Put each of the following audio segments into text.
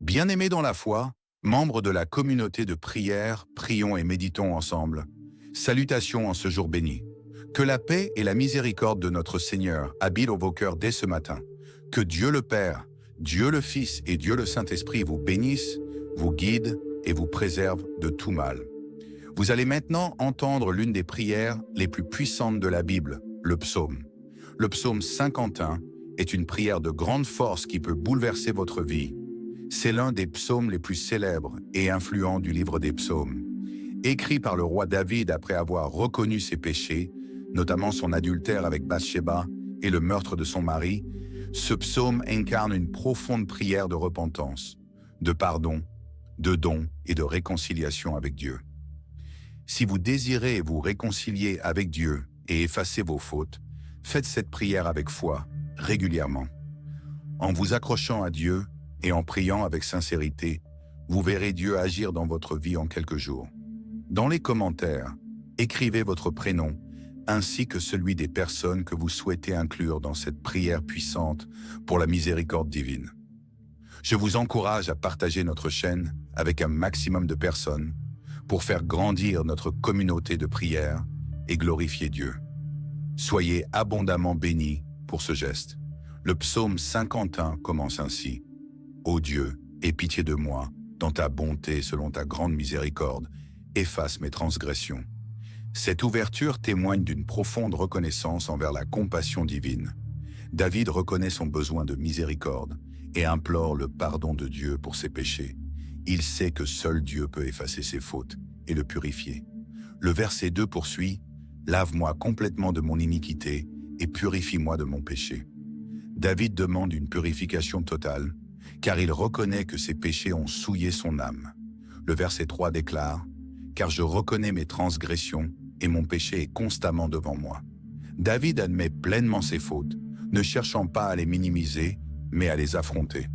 Bien-aimés dans la foi, membres de la communauté de prière, prions et méditons ensemble. Salutations en ce jour béni. Que la paix et la miséricorde de notre Seigneur habitent vos cœurs dès ce matin. Que Dieu le Père, Dieu le Fils et Dieu le Saint-Esprit vous bénissent, vous guident et vous préservent de tout mal. Vous allez maintenant entendre l'une des prières les plus puissantes de la Bible, le psaume. Le psaume 51 est une prière de grande force qui peut bouleverser votre vie. C'est l'un des psaumes les plus célèbres et influents du livre des psaumes. Écrit par le roi David après avoir reconnu ses péchés, notamment son adultère avec Bathsheba et le meurtre de son mari, ce psaume incarne une profonde prière de repentance, de pardon, de don et de réconciliation avec Dieu. Si vous désirez vous réconcilier avec Dieu et effacer vos fautes, faites cette prière avec foi, régulièrement. En vous accrochant à Dieu et en priant avec sincérité, vous verrez Dieu agir dans votre vie en quelques jours. Dans les commentaires, écrivez votre prénom ainsi que celui des personnes que vous souhaitez inclure dans cette prière puissante pour la miséricorde divine. Je vous encourage à partager notre chaîne avec un maximum de personnes pour faire grandir notre communauté de prière et glorifier Dieu. Soyez abondamment bénis pour ce geste. Le psaume 51 commence ainsi. Ô Dieu, aie pitié de moi, dans ta bonté selon ta grande miséricorde, efface mes transgressions. Cette ouverture témoigne d'une profonde reconnaissance envers la compassion divine. David reconnaît son besoin de miséricorde et implore le pardon de Dieu pour ses péchés. Il sait que seul Dieu peut effacer ses fautes et le purifier. Le verset 2 poursuit « Lave-moi complètement de mon iniquité et purifie-moi de mon péché ». David demande une purification totale, car il reconnaît que ses péchés ont souillé son âme. Le verset 3 déclare « Car je reconnais mes transgressions et mon péché est constamment devant moi ». David admet pleinement ses fautes, ne cherchant pas à les minimiser, mais à les affronter.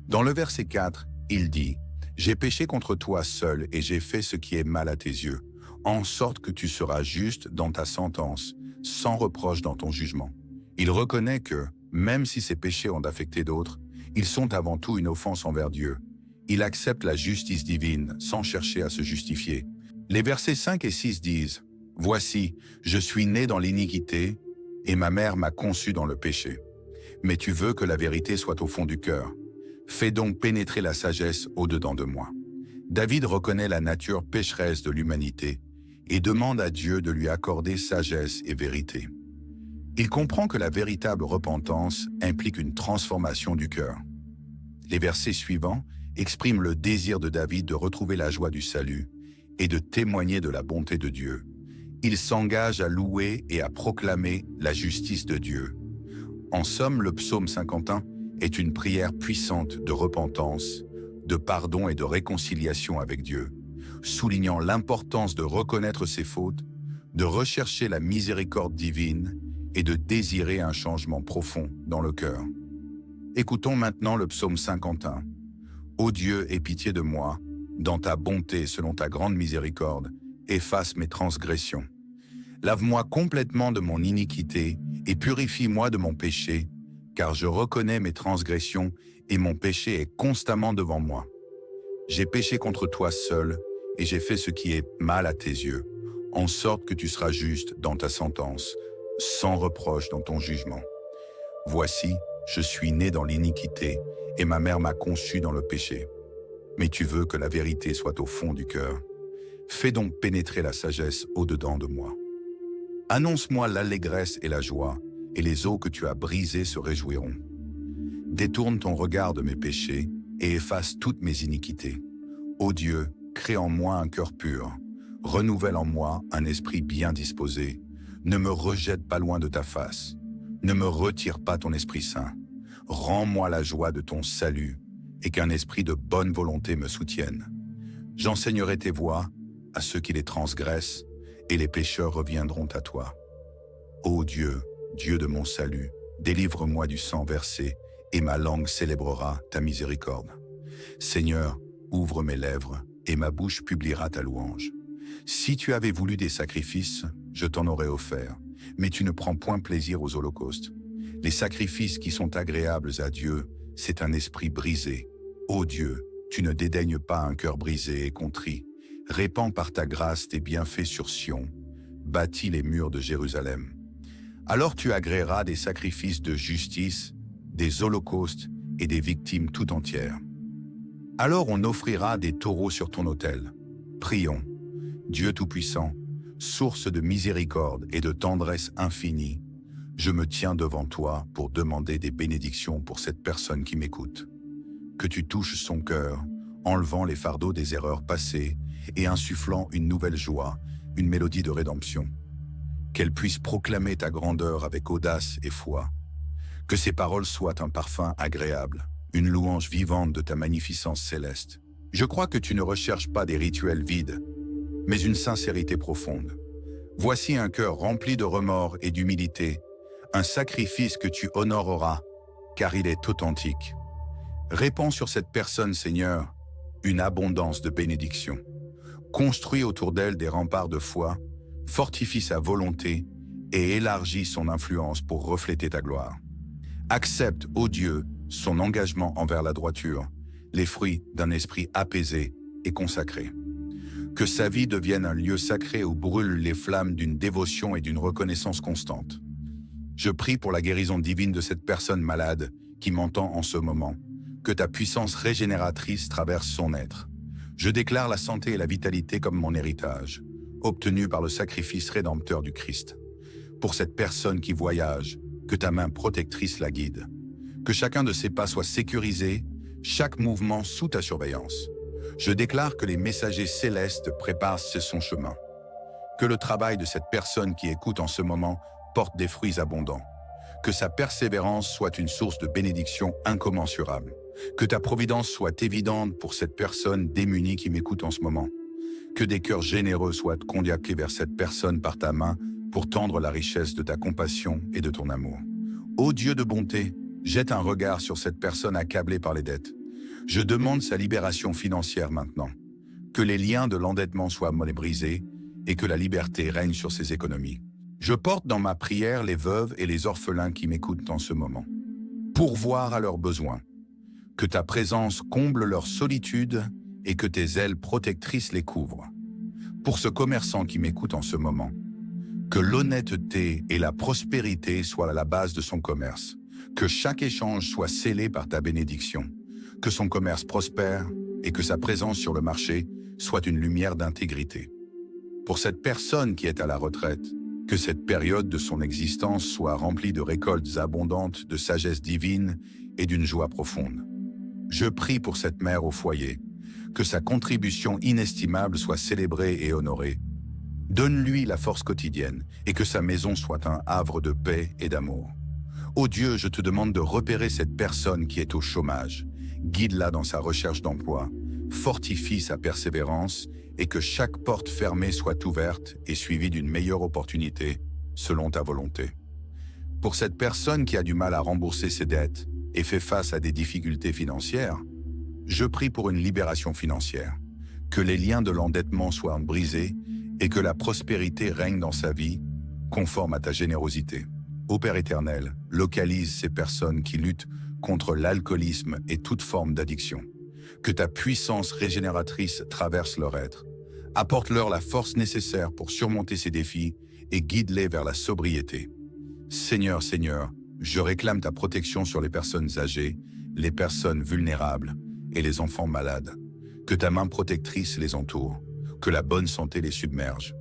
Dans le verset 4, il dit « J'ai péché contre toi seul et j'ai fait ce qui est mal à tes yeux, en sorte que tu seras juste dans ta sentence, sans reproche dans ton jugement. » Il reconnaît que, même si ses péchés ont affecté d'autres, ils sont avant tout une offense envers Dieu. Il accepte la justice divine sans chercher à se justifier. Les versets 5 et 6 disent « Voici, je suis né dans l'iniquité et ma mère m'a conçu dans le péché. Mais tu veux que la vérité soit au fond du cœur. Fais donc pénétrer la sagesse au-dedans de moi. » David reconnaît la nature pécheresse de l'humanité et demande à Dieu de lui accorder sagesse et vérité. Il comprend que la véritable repentance implique une transformation du cœur. Les versets suivants expriment le désir de David de retrouver la joie du salut et de témoigner de la bonté de Dieu. Il s'engage à louer et à proclamer la justice de Dieu. En somme, le psaume 51 est une prière puissante de repentance, de pardon et de réconciliation avec Dieu, soulignant l'importance de reconnaître ses fautes, de rechercher la miséricorde divine et de désirer un changement profond dans le cœur. Écoutons maintenant le psaume 51. « Ô Dieu, aie pitié de moi, dans ta bonté selon ta grande miséricorde, efface mes transgressions. Lave-moi complètement de mon iniquité et purifie-moi de mon péché, car je reconnais mes transgressions et mon péché est constamment devant moi. J'ai péché contre toi seul et j'ai fait ce qui est mal à tes yeux, en sorte que tu seras juste dans ta sentence, sans reproche dans ton jugement. Voici, je suis né dans l'iniquité et ma mère m'a conçu dans le péché. Mais tu veux que la vérité soit au fond du cœur. Fais donc pénétrer la sagesse au-dedans de moi. Annonce-moi l'allégresse et la joie, et les eaux que tu as brisées se réjouiront. Détourne ton regard de mes péchés et efface toutes mes iniquités. Ô Dieu, crée en moi un cœur pur. Renouvelle en moi un esprit bien disposé. Ne me rejette pas loin de ta face. Ne me retire pas ton Esprit Saint. Rends-moi la joie de ton salut et qu'un esprit de bonne volonté me soutienne. J'enseignerai tes voies à ceux qui les transgressent et les pécheurs reviendront à toi. Ô Dieu, Dieu de mon salut, délivre-moi du sang versé et ma langue célébrera ta miséricorde. Seigneur, ouvre mes lèvres et ma bouche publiera ta louange. Si tu avais voulu des sacrifices, je t'en aurais offert, mais tu ne prends point plaisir aux holocaustes. Les sacrifices qui sont agréables à Dieu, c'est un esprit brisé, Ô Dieu, tu ne dédaignes pas un cœur brisé et contrit. Répands par ta grâce tes bienfaits sur Sion. Bâtis les murs de Jérusalem. Alors tu agréeras des sacrifices de justice, des holocaustes et des victimes tout entières. Alors on offrira des taureaux sur ton autel. Prions. Dieu Tout-Puissant, source de miséricorde et de tendresse infinie, je me tiens devant toi pour demander des bénédictions pour cette personne qui m'écoute. Que tu touches son cœur, enlevant les fardeaux des erreurs passées et insufflant une nouvelle joie, une mélodie de rédemption. Qu'elle puisse proclamer ta grandeur avec audace et foi. Que ses paroles soient un parfum agréable, une louange vivante de ta magnificence céleste. Je crois que tu ne recherches pas des rituels vides, mais une sincérité profonde. Voici un cœur rempli de remords et d'humilité, un sacrifice que tu honoreras, car il est authentique. Répands sur cette personne, Seigneur, une abondance de bénédictions. Construis autour d'elle des remparts de foi, fortifie sa volonté et élargis son influence pour refléter ta gloire. Accepte, ô Dieu, son engagement envers la droiture, les fruits d'un esprit apaisé et consacré. Que sa vie devienne un lieu sacré où brûlent les flammes d'une dévotion et d'une reconnaissance constante. Je prie pour la guérison divine de cette personne malade qui m'entend en ce moment. Que ta puissance régénératrice traverse son être. Je déclare la santé et la vitalité comme mon héritage, obtenu par le sacrifice rédempteur du Christ. Pour cette personne qui voyage, que ta main protectrice la guide. Que chacun de ses pas soit sécurisé, chaque mouvement sous ta surveillance. Je déclare que les messagers célestes préparent son chemin. Que le travail de cette personne qui écoute en ce moment porte des fruits abondants. Que sa persévérance soit une source de bénédiction incommensurable. Que ta providence soit évidente pour cette personne démunie qui m'écoute en ce moment. Que des cœurs généreux soient conduits vers cette personne par ta main pour tendre la richesse de ta compassion et de ton amour. Ô Dieu de bonté, jette un regard sur cette personne accablée par les dettes. Je demande sa libération financière maintenant. Que les liens de l'endettement soient brisés et que la liberté règne sur ses économies. Je porte dans ma prière les veuves et les orphelins qui m'écoutent en ce moment. Pourvoir à leurs besoins. Que ta présence comble leur solitude et que tes ailes protectrices les couvrent. Pour ce commerçant qui m'écoute en ce moment, que l'honnêteté et la prospérité soient à la base de son commerce. Que chaque échange soit scellé par ta bénédiction. Que son commerce prospère et que sa présence sur le marché soit une lumière d'intégrité. Pour cette personne qui est à la retraite, que cette période de son existence soit remplie de récoltes abondantes, de sagesse divine et d'une joie profonde. Je prie pour cette mère au foyer, que sa contribution inestimable soit célébrée et honorée. Donne-lui la force quotidienne et que sa maison soit un havre de paix et d'amour. Ô Dieu, je te demande de repérer cette personne qui est au chômage. Guide-la dans sa recherche d'emploi, fortifie sa persévérance et que chaque porte fermée soit ouverte et suivie d'une meilleure opportunité, selon ta volonté. Pour cette personne qui a du mal à rembourser ses dettes et fait face à des difficultés financières, je prie pour une libération financière, que les liens de l'endettement soient brisés et que la prospérité règne dans sa vie, conforme à ta générosité. Ô Père éternel, localise ces personnes qui luttent contre l'alcoolisme et toute forme d'addiction. Que ta puissance régénératrice traverse leur être. Apporte-leur la force nécessaire pour surmonter ces défis et guide-les vers la sobriété. Seigneur, Seigneur, je réclame ta protection sur les personnes âgées, les personnes vulnérables et les enfants malades. Que ta main protectrice les entoure, que la bonne santé les submerge.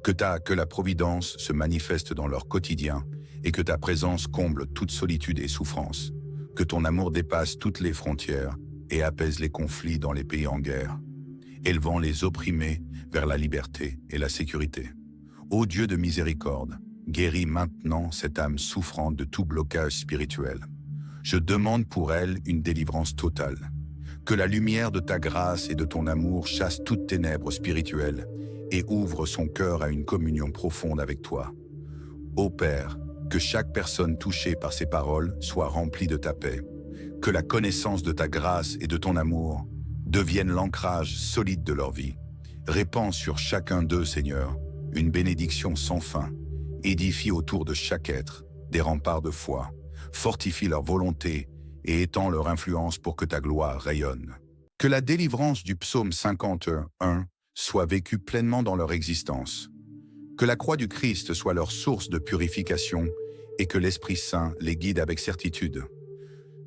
Que la providence se manifeste dans leur quotidien et que ta présence comble toute solitude et souffrance. Que ton amour dépasse toutes les frontières et apaise les conflits dans les pays en guerre, élevant les opprimés vers la liberté et la sécurité. Ô Dieu de miséricorde, guéris maintenant cette âme souffrante de tout blocage spirituel. Je demande pour elle une délivrance totale. Que la lumière de ta grâce et de ton amour chasse toutes ténèbres spirituelles et ouvre son cœur à une communion profonde avec toi. Ô Père, que chaque personne touchée par ces paroles soit remplie de ta paix. Que la connaissance de ta grâce et de ton amour devienne l'ancrage solide de leur vie. Répands sur chacun d'eux, Seigneur, une bénédiction sans fin. Édifie autour de chaque être des remparts de foi. Fortifie leur volonté et étends leur influence pour que ta gloire rayonne. Que la délivrance du psaume 51 soit vécue pleinement dans leur existence. Que la croix du Christ soit leur source de purification et que l'Esprit Saint les guide avec certitude.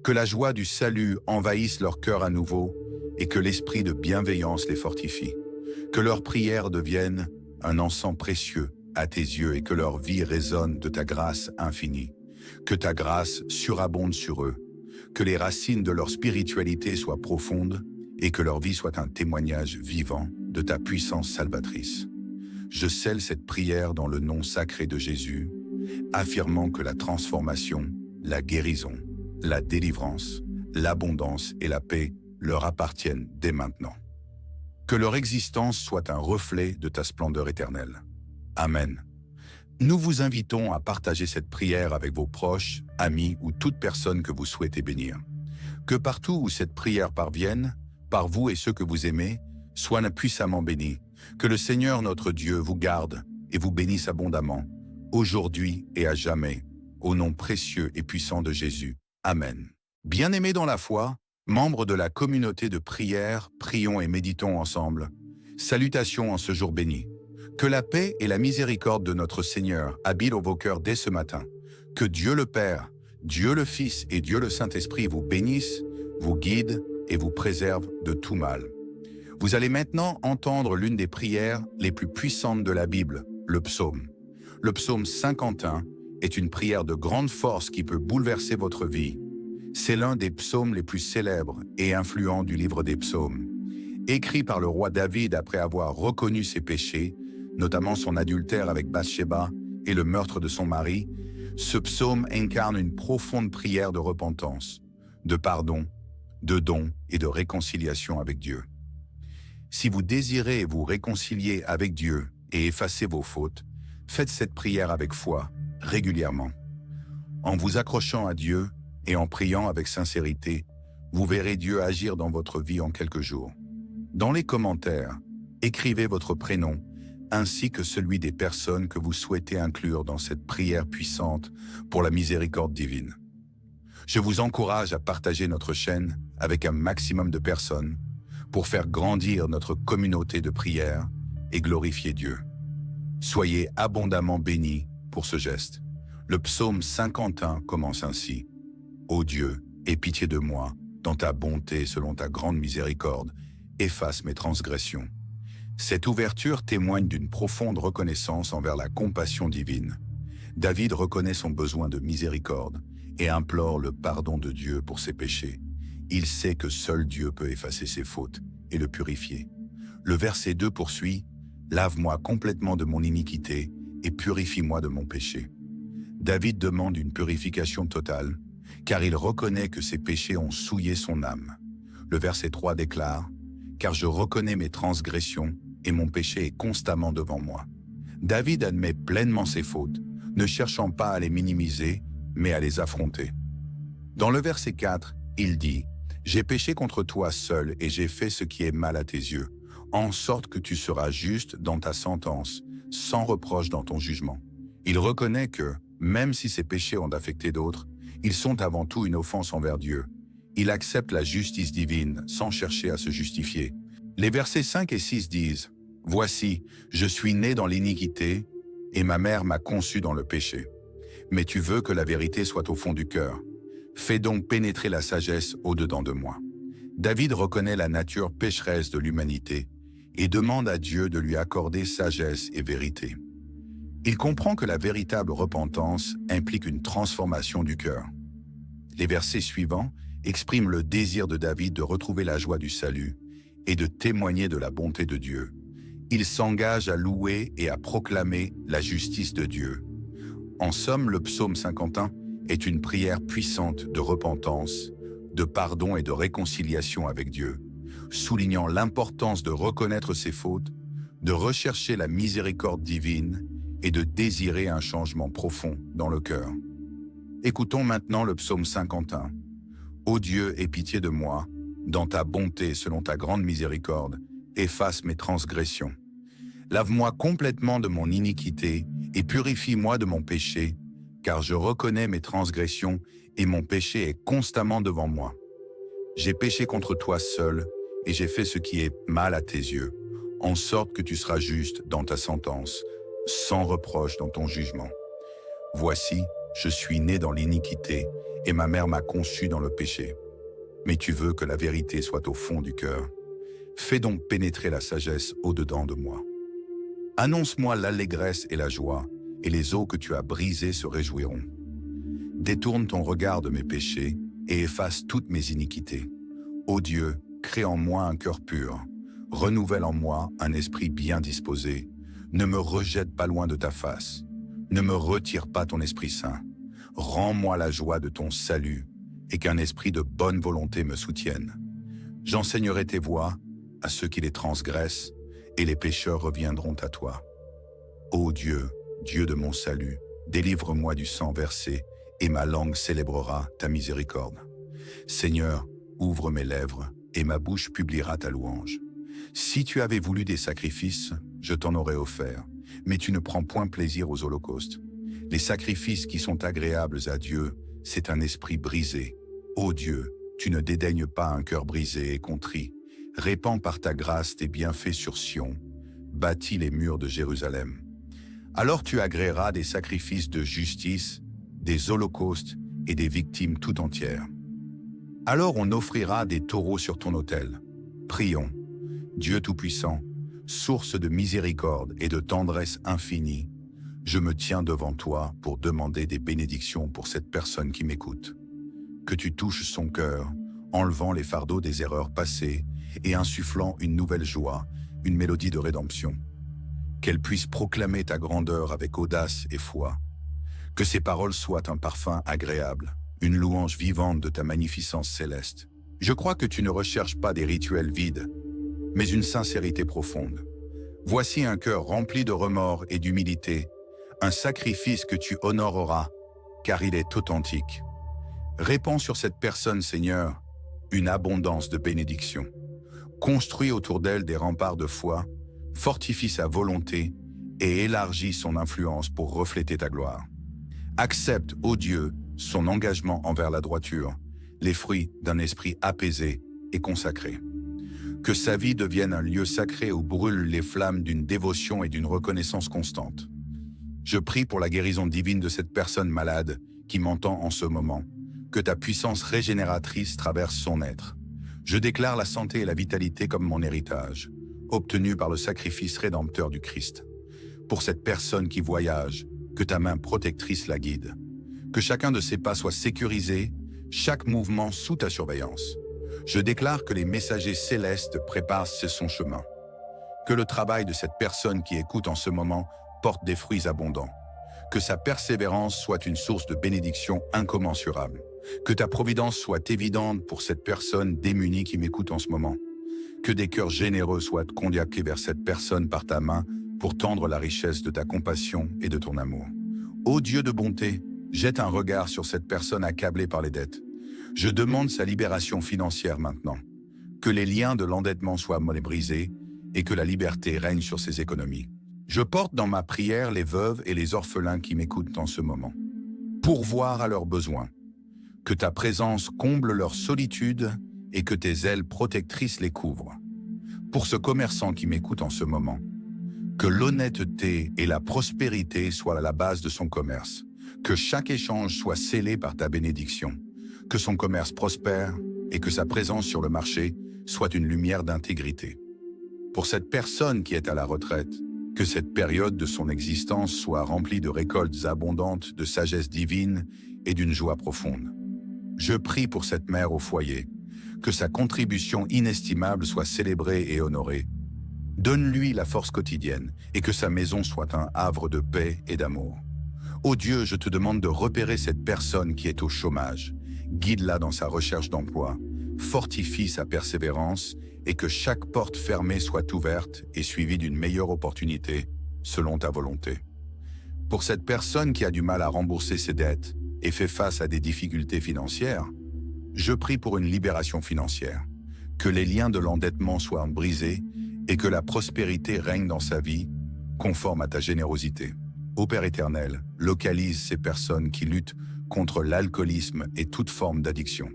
Que la joie du salut envahisse leur cœur à nouveau et que l'esprit de bienveillance les fortifie. Que leurs prières deviennent un encens précieux à tes yeux et que leur vie résonne de ta grâce infinie. Que ta grâce surabonde sur eux. Que les racines de leur spiritualité soient profondes et que leur vie soit un témoignage vivant de ta puissance salvatrice. Je scelle cette prière dans le nom sacré de Jésus, affirmant que la transformation, la guérison, la délivrance, l'abondance et la paix leur appartiennent dès maintenant. Que leur existence soit un reflet de ta splendeur éternelle. Amen. Nous vous invitons à partager cette prière avec vos proches, amis ou toute personne que vous souhaitez bénir. Que partout où cette prière parvienne, par vous et ceux que vous aimez, soient puissamment bénis. Que le Seigneur notre Dieu vous garde et vous bénisse abondamment, aujourd'hui et à jamais, au nom précieux et puissant de Jésus. Amen. Bien-aimés dans la foi, membres de la communauté de prière, prions et méditons ensemble. Salutations en ce jour béni. Que la paix et la miséricorde de notre Seigneur habitent vos cœurs dès ce matin. Que Dieu le Père, Dieu le Fils et Dieu le Saint-Esprit vous bénissent, vous guident et vous préservent de tout mal. Vous allez maintenant entendre l'une des prières les plus puissantes de la Bible, le psaume. Le psaume 51 est une prière de grande force qui peut bouleverser votre vie. C'est l'un des psaumes les plus célèbres et influents du livre des psaumes. Écrit par le roi David après avoir reconnu ses péchés, notamment son adultère avec Bathsheba et le meurtre de son mari, ce psaume incarne une profonde prière de repentance, de pardon, de don et de réconciliation avec Dieu. Si vous désirez vous réconcilier avec Dieu et effacer vos fautes, faites cette prière avec foi, régulièrement. En vous accrochant à Dieu et en priant avec sincérité, vous verrez Dieu agir dans votre vie en quelques jours. Dans les commentaires, écrivez votre prénom ainsi que celui des personnes que vous souhaitez inclure dans cette prière puissante pour la miséricorde divine. Je vous encourage à partager notre chaîne avec un maximum de personnes pour faire grandir notre communauté de prière et glorifier Dieu. Soyez abondamment bénis pour ce geste. Le psaume 51 commence ainsi. Ô Dieu, aie pitié de moi, dans ta bonté selon ta grande miséricorde, efface mes transgressions. Cette ouverture témoigne d'une profonde reconnaissance envers la compassion divine. David reconnaît son besoin de miséricorde et implore le pardon de Dieu pour ses péchés. Il sait que seul Dieu peut effacer ses fautes et le purifier. Le verset 2 poursuit « Lave-moi complètement de mon iniquité et purifie-moi de mon péché ». David demande une purification totale, car il reconnaît que ses péchés ont souillé son âme. Le verset 3 déclare « Car je reconnais mes transgressions et mon péché est constamment devant moi ». David admet pleinement ses fautes, ne cherchant pas à les minimiser, mais à les affronter. Dans le verset 4, il dit « J'ai péché contre toi seul et j'ai fait ce qui est mal à tes yeux, en sorte que tu seras juste dans ta sentence, sans reproche dans ton jugement. » Il reconnaît que, même si ses péchés ont affecté d'autres, ils sont avant tout une offense envers Dieu. Il accepte la justice divine sans chercher à se justifier. Les versets 5 et 6 disent « Voici, je suis né dans l'iniquité et ma mère m'a conçu dans le péché. Mais tu veux que la vérité soit au fond du cœur. Fais donc pénétrer la sagesse au-dedans de moi. » David reconnaît la nature pécheresse de l'humanité et demande à Dieu de lui accorder sagesse et vérité. Il comprend que la véritable repentance implique une transformation du cœur. Les versets suivants expriment le désir de David de retrouver la joie du salut et de témoigner de la bonté de Dieu. Il s'engage à louer et à proclamer la justice de Dieu. En somme, le psaume 51 est une prière puissante de repentance, de pardon et de réconciliation avec Dieu, soulignant l'importance de reconnaître ses fautes, de rechercher la miséricorde divine et de désirer un changement profond dans le cœur. Écoutons maintenant le psaume 51. « Ô Dieu, aie pitié de moi, dans ta bonté selon ta grande miséricorde, efface mes transgressions. Lave-moi complètement de mon iniquité et purifie-moi de mon péché, car je reconnais mes transgressions et mon péché est constamment devant moi. J'ai péché contre toi seul, et j'ai fait ce qui est mal à tes yeux, en sorte que tu seras juste dans ta sentence, sans reproche dans ton jugement. Voici, je suis né dans l'iniquité, et ma mère m'a conçu dans le péché. Mais tu veux que la vérité soit au fond du cœur. Fais donc pénétrer la sagesse au-dedans de moi. Annonce-moi l'allégresse et la joie, et les eaux que tu as brisées se réjouiront. Détourne ton regard de mes péchés, et efface toutes mes iniquités. Ô Dieu, crée en moi un cœur pur. Renouvelle en moi un esprit bien disposé. Ne me rejette pas loin de ta face. Ne me retire pas ton Esprit Saint. Rends-moi la joie de ton salut, et qu'un esprit de bonne volonté me soutienne. J'enseignerai tes voies à ceux qui les transgressent, et les pécheurs reviendront à toi. Ô Dieu, Dieu de mon salut, délivre-moi du sang versé, et ma langue célébrera ta miséricorde. Seigneur, ouvre mes lèvres, et ma bouche publiera ta louange. Si tu avais voulu des sacrifices, je t'en aurais offert, mais tu ne prends point plaisir aux holocaustes. Les sacrifices qui sont agréables à Dieu, c'est un esprit brisé. Ô Dieu, tu ne dédaignes pas un cœur brisé et contrit. Répands par ta grâce tes bienfaits sur Sion. Bâtis les murs de Jérusalem. Alors tu agréeras des sacrifices de justice, des holocaustes et des victimes tout entières. Alors on offrira des taureaux sur ton autel. Prions. Dieu Tout-Puissant, source de miséricorde et de tendresse infinie, je me tiens devant toi pour demander des bénédictions pour cette personne qui m'écoute. Que tu touches son cœur, enlevant les fardeaux des erreurs passées et insufflant une nouvelle joie, une mélodie de rédemption. Qu'elle puisse proclamer ta grandeur avec audace et foi. Que ses paroles soient un parfum agréable, une louange vivante de ta magnificence céleste. Je crois que tu ne recherches pas des rituels vides, mais une sincérité profonde. Voici un cœur rempli de remords et d'humilité, un sacrifice que tu honoreras, car il est authentique. Répands sur cette personne, Seigneur, une abondance de bénédictions. Construis autour d'elle des remparts de foi, fortifie sa volonté et élargis son influence pour refléter ta gloire. Accepte, ô Dieu, son engagement envers la droiture, les fruits d'un esprit apaisé et consacré. Que sa vie devienne un lieu sacré où brûlent les flammes d'une dévotion et d'une reconnaissance constante. Je prie pour la guérison divine de cette personne malade qui m'entend en ce moment, que ta puissance régénératrice traverse son être. Je déclare la santé et la vitalité comme mon héritage, obtenu par le sacrifice rédempteur du Christ. Pour cette personne qui voyage, que ta main protectrice la guide. Que chacun de ses pas soit sécurisé, chaque mouvement sous ta surveillance. Je déclare que les messagers célestes préparent son chemin. Que le travail de cette personne qui écoute en ce moment porte des fruits abondants. Que sa persévérance soit une source de bénédiction incommensurable. Que ta providence soit évidente pour cette personne démunie qui m'écoute en ce moment. Que des cœurs généreux soient conduits vers cette personne par ta main pour tendre la richesse de ta compassion et de ton amour. Ô Dieu de bonté, jette un regard sur cette personne accablée par les dettes. Je demande sa libération financière maintenant. Que les liens de l'endettement soient brisés et que la liberté règne sur ses économies. Je porte dans ma prière les veuves et les orphelins qui m'écoutent en ce moment. Pourvoir à leurs besoins. Que ta présence comble leur solitude et que tes ailes protectrices les couvrent. Pour ce commerçant qui m'écoute en ce moment, que l'honnêteté et la prospérité soient à la base de son commerce. Que chaque échange soit scellé par ta bénédiction. Que son commerce prospère et que sa présence sur le marché soit une lumière d'intégrité. Pour cette personne qui est à la retraite, que cette période de son existence soit remplie de récoltes abondantes, de sagesse divine et d'une joie profonde. Je prie pour cette mère au foyer, que sa contribution inestimable soit célébrée et honorée. Donne-lui la force quotidienne et que sa maison soit un havre de paix et d'amour. Ô Dieu, je te demande de repérer cette personne qui est au chômage. Guide-la dans sa recherche d'emploi, fortifie sa persévérance et que chaque porte fermée soit ouverte et suivie d'une meilleure opportunité, selon ta volonté. Pour cette personne qui a du mal à rembourser ses dettes et fait face à des difficultés financières, je prie pour une libération financière, que les liens de l'endettement soient brisés et que la prospérité règne dans sa vie, conforme à ta générosité. Ô Père éternel, localise ces personnes qui luttent contre l'alcoolisme et toute forme d'addiction.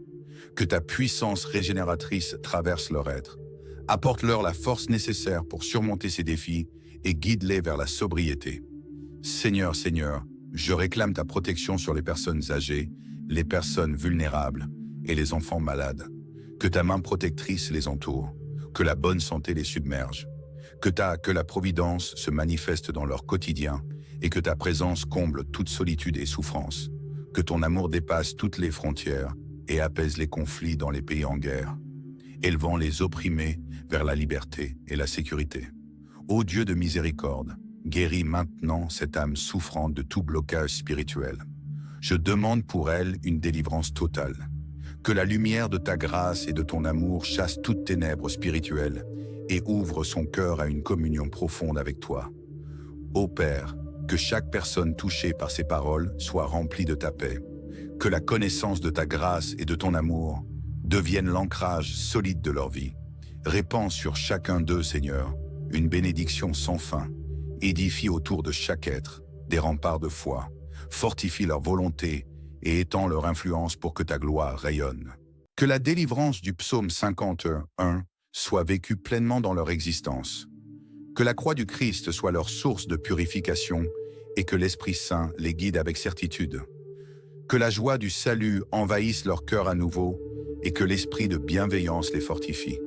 Que ta puissance régénératrice traverse leur être. Apporte-leur la force nécessaire pour surmonter ces défis et guide-les vers la sobriété. Seigneur, Seigneur, je réclame ta protection sur les personnes âgées, les personnes vulnérables et les enfants malades. Que ta main protectrice les entoure, que la bonne santé les submerge, que la providence se manifeste dans leur quotidien et que ta présence comble toute solitude et souffrance. Que ton amour dépasse toutes les frontières et apaise les conflits dans les pays en guerre, élevant les opprimés vers la liberté et la sécurité. Ô Dieu de miséricorde, guéris maintenant cette âme souffrante de tout blocage spirituel. Je demande pour elle une délivrance totale. Que la lumière de ta grâce et de ton amour chasse toutes ténèbres spirituelles et ouvre son cœur à une communion profonde avec toi. Ô Père, que chaque personne touchée par ces paroles soit remplie de ta paix. Que la connaissance de ta grâce et de ton amour devienne l'ancrage solide de leur vie. Répands sur chacun d'eux, Seigneur, une bénédiction sans fin. Édifie autour de chaque être des remparts de foi. Fortifie leur volonté et étends leur influence pour que ta gloire rayonne. Que la délivrance du psaume 51 soit vécue pleinement dans leur existence. Que la croix du Christ soit leur source de purification et que l'Esprit Saint les guide avec certitude. Que la joie du salut envahisse leur cœur à nouveau et que l'esprit de bienveillance les fortifie.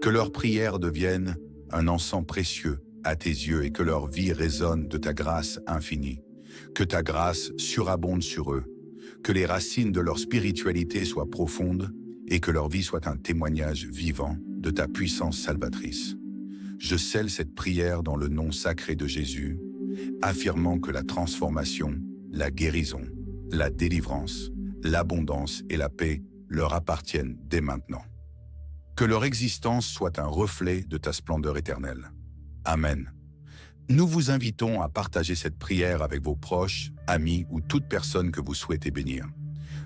Que leurs prières deviennent un encens précieux à tes yeux et que leur vie résonne de ta grâce infinie. Que ta grâce surabonde sur eux. Que les racines de leur spiritualité soient profondes et que leur vie soit un témoignage vivant de ta puissance salvatrice. Je scelle cette prière dans le nom sacré de Jésus, affirmant que la transformation, la guérison, la délivrance, l'abondance et la paix leur appartiennent dès maintenant. Que leur existence soit un reflet de ta splendeur éternelle. Amen. Nous vous invitons à partager cette prière avec vos proches, amis ou toute personne que vous souhaitez bénir.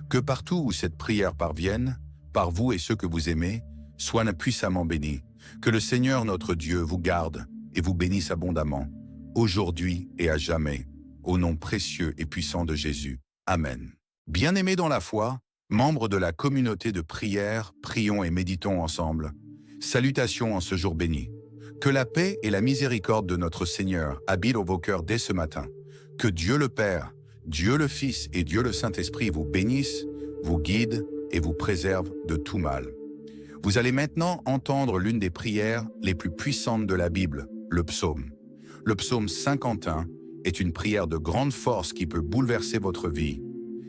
Que partout où cette prière parvienne, par vous et ceux que vous aimez, soient puissamment bénis. Que le Seigneur notre Dieu vous garde et vous bénisse abondamment, aujourd'hui et à jamais, au nom précieux et puissant de Jésus. Amen. Bien-aimés dans la foi, membres de la communauté de prière, prions et méditons ensemble. Salutations en ce jour béni. Que la paix et la miséricorde de notre Seigneur habitent vos cœurs dès ce matin. Que Dieu le Père, Dieu le Fils et Dieu le Saint-Esprit vous bénissent, vous guident et vous préservent de tout mal. Vous allez maintenant entendre l'une des prières les plus puissantes de la Bible, le psaume. Le psaume 51 est une prière de grande force qui peut bouleverser votre vie.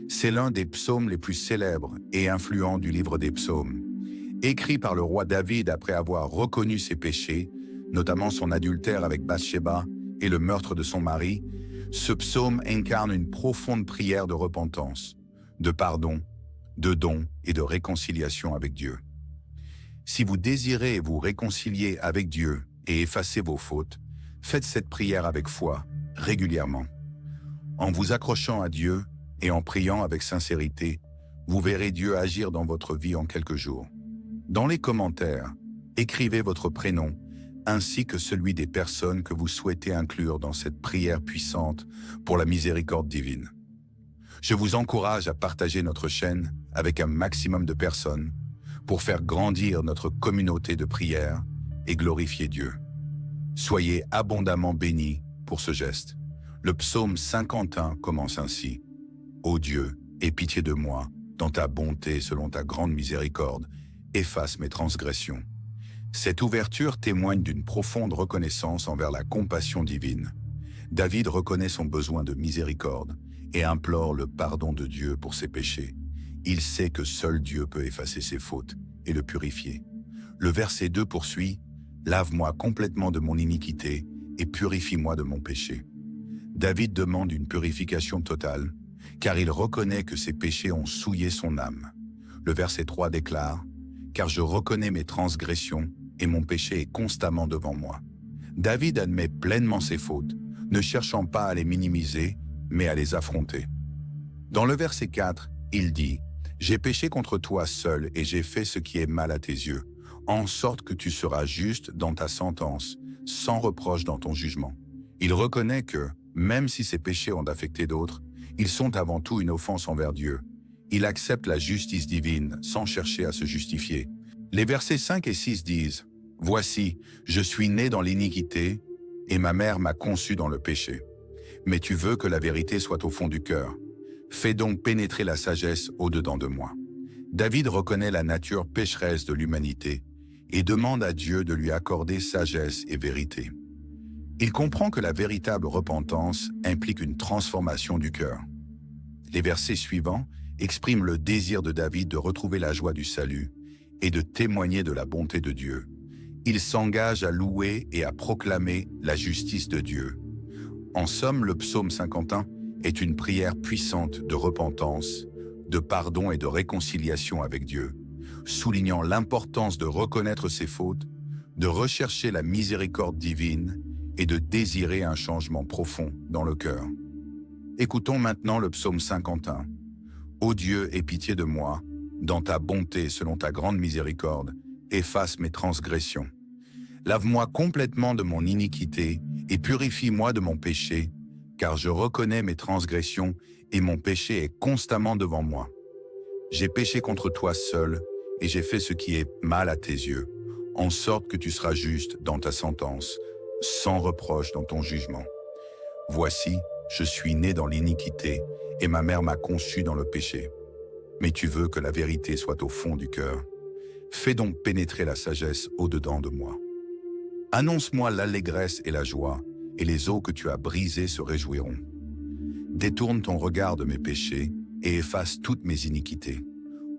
C'est l'un des psaumes les plus célèbres et influents du livre des psaumes. Écrit par le roi David après avoir reconnu ses péchés, notamment son adultère avec Bathsheba et le meurtre de son mari, ce psaume incarne une profonde prière de repentance, de pardon, de don et de réconciliation avec Dieu. Si vous désirez vous réconcilier avec Dieu et effacer vos fautes, faites cette prière avec foi, régulièrement. En vous accrochant à Dieu et en priant avec sincérité, vous verrez Dieu agir dans votre vie en quelques jours. Dans les commentaires, écrivez votre prénom ainsi que celui des personnes que vous souhaitez inclure dans cette prière puissante pour la miséricorde divine. Je vous encourage à partager notre chaîne avec un maximum de personnes pour faire grandir notre communauté de prière et glorifier Dieu. Soyez abondamment bénis pour ce geste. Le psaume 51 commence ainsi. « Ô Dieu, aie pitié de moi, dans ta bonté selon ta grande miséricorde, efface mes transgressions. » Cette ouverture témoigne d'une profonde reconnaissance envers la compassion divine. David reconnaît son besoin de miséricorde et implore le pardon de Dieu pour ses péchés. Il sait que seul Dieu peut effacer ses fautes et le purifier. Le verset 2 poursuit « Lave-moi complètement de mon iniquité et purifie-moi de mon péché. » David demande une purification totale, car il reconnaît que ses péchés ont souillé son âme. Le verset 3 déclare « Car je reconnais mes transgressions et mon péché est constamment devant moi. » David admet pleinement ses fautes, ne cherchant pas à les minimiser, mais à les affronter. Dans le verset 4, il dit « J'ai péché contre toi seul et j'ai fait ce qui est mal à tes yeux, en sorte que tu seras juste dans ta sentence, sans reproche dans ton jugement. » Il reconnaît que, même si ses péchés ont affecté d'autres, Ils sont avant tout une offense envers Dieu. Il accepte la justice divine sans chercher à se justifier. Les versets 5 et 6 disent « Voici, je suis né dans l'iniquité, et ma mère m'a conçu dans le péché. Mais tu veux que la vérité soit au fond du cœur. Fais donc pénétrer la sagesse au-dedans de moi. » David reconnaît la nature pécheresse de l'humanité et demande à Dieu de lui accorder sagesse et vérité. Il comprend que la véritable repentance implique une transformation du cœur. Les versets suivants expriment le désir de David de retrouver la joie du salut et de témoigner de la bonté de Dieu. Il s'engage à louer et à proclamer la justice de Dieu. En somme, le psaume 51 est une prière puissante de repentance, de pardon et de réconciliation avec Dieu, soulignant l'importance de reconnaître ses fautes, de rechercher la miséricorde divine et de désirer un changement profond dans le cœur. Écoutons maintenant le psaume 51. « Ô Dieu, aie pitié de moi, dans ta bonté selon ta grande miséricorde, efface mes transgressions. Lave-moi complètement de mon iniquité et purifie-moi de mon péché, car je reconnais mes transgressions et mon péché est constamment devant moi. J'ai péché contre toi seul et j'ai fait ce qui est mal à tes yeux, en sorte que tu seras juste dans ta sentence, sans reproche dans ton jugement. Voici, je suis né dans l'iniquité et ma mère m'a conçu dans le péché. Mais tu veux que la vérité soit au fond du cœur. Fais donc pénétrer la sagesse au-dedans de moi. Annonce-moi l'allégresse et la joie, et les eaux que tu as brisées se réjouiront. Détourne ton regard de mes péchés et efface toutes mes iniquités.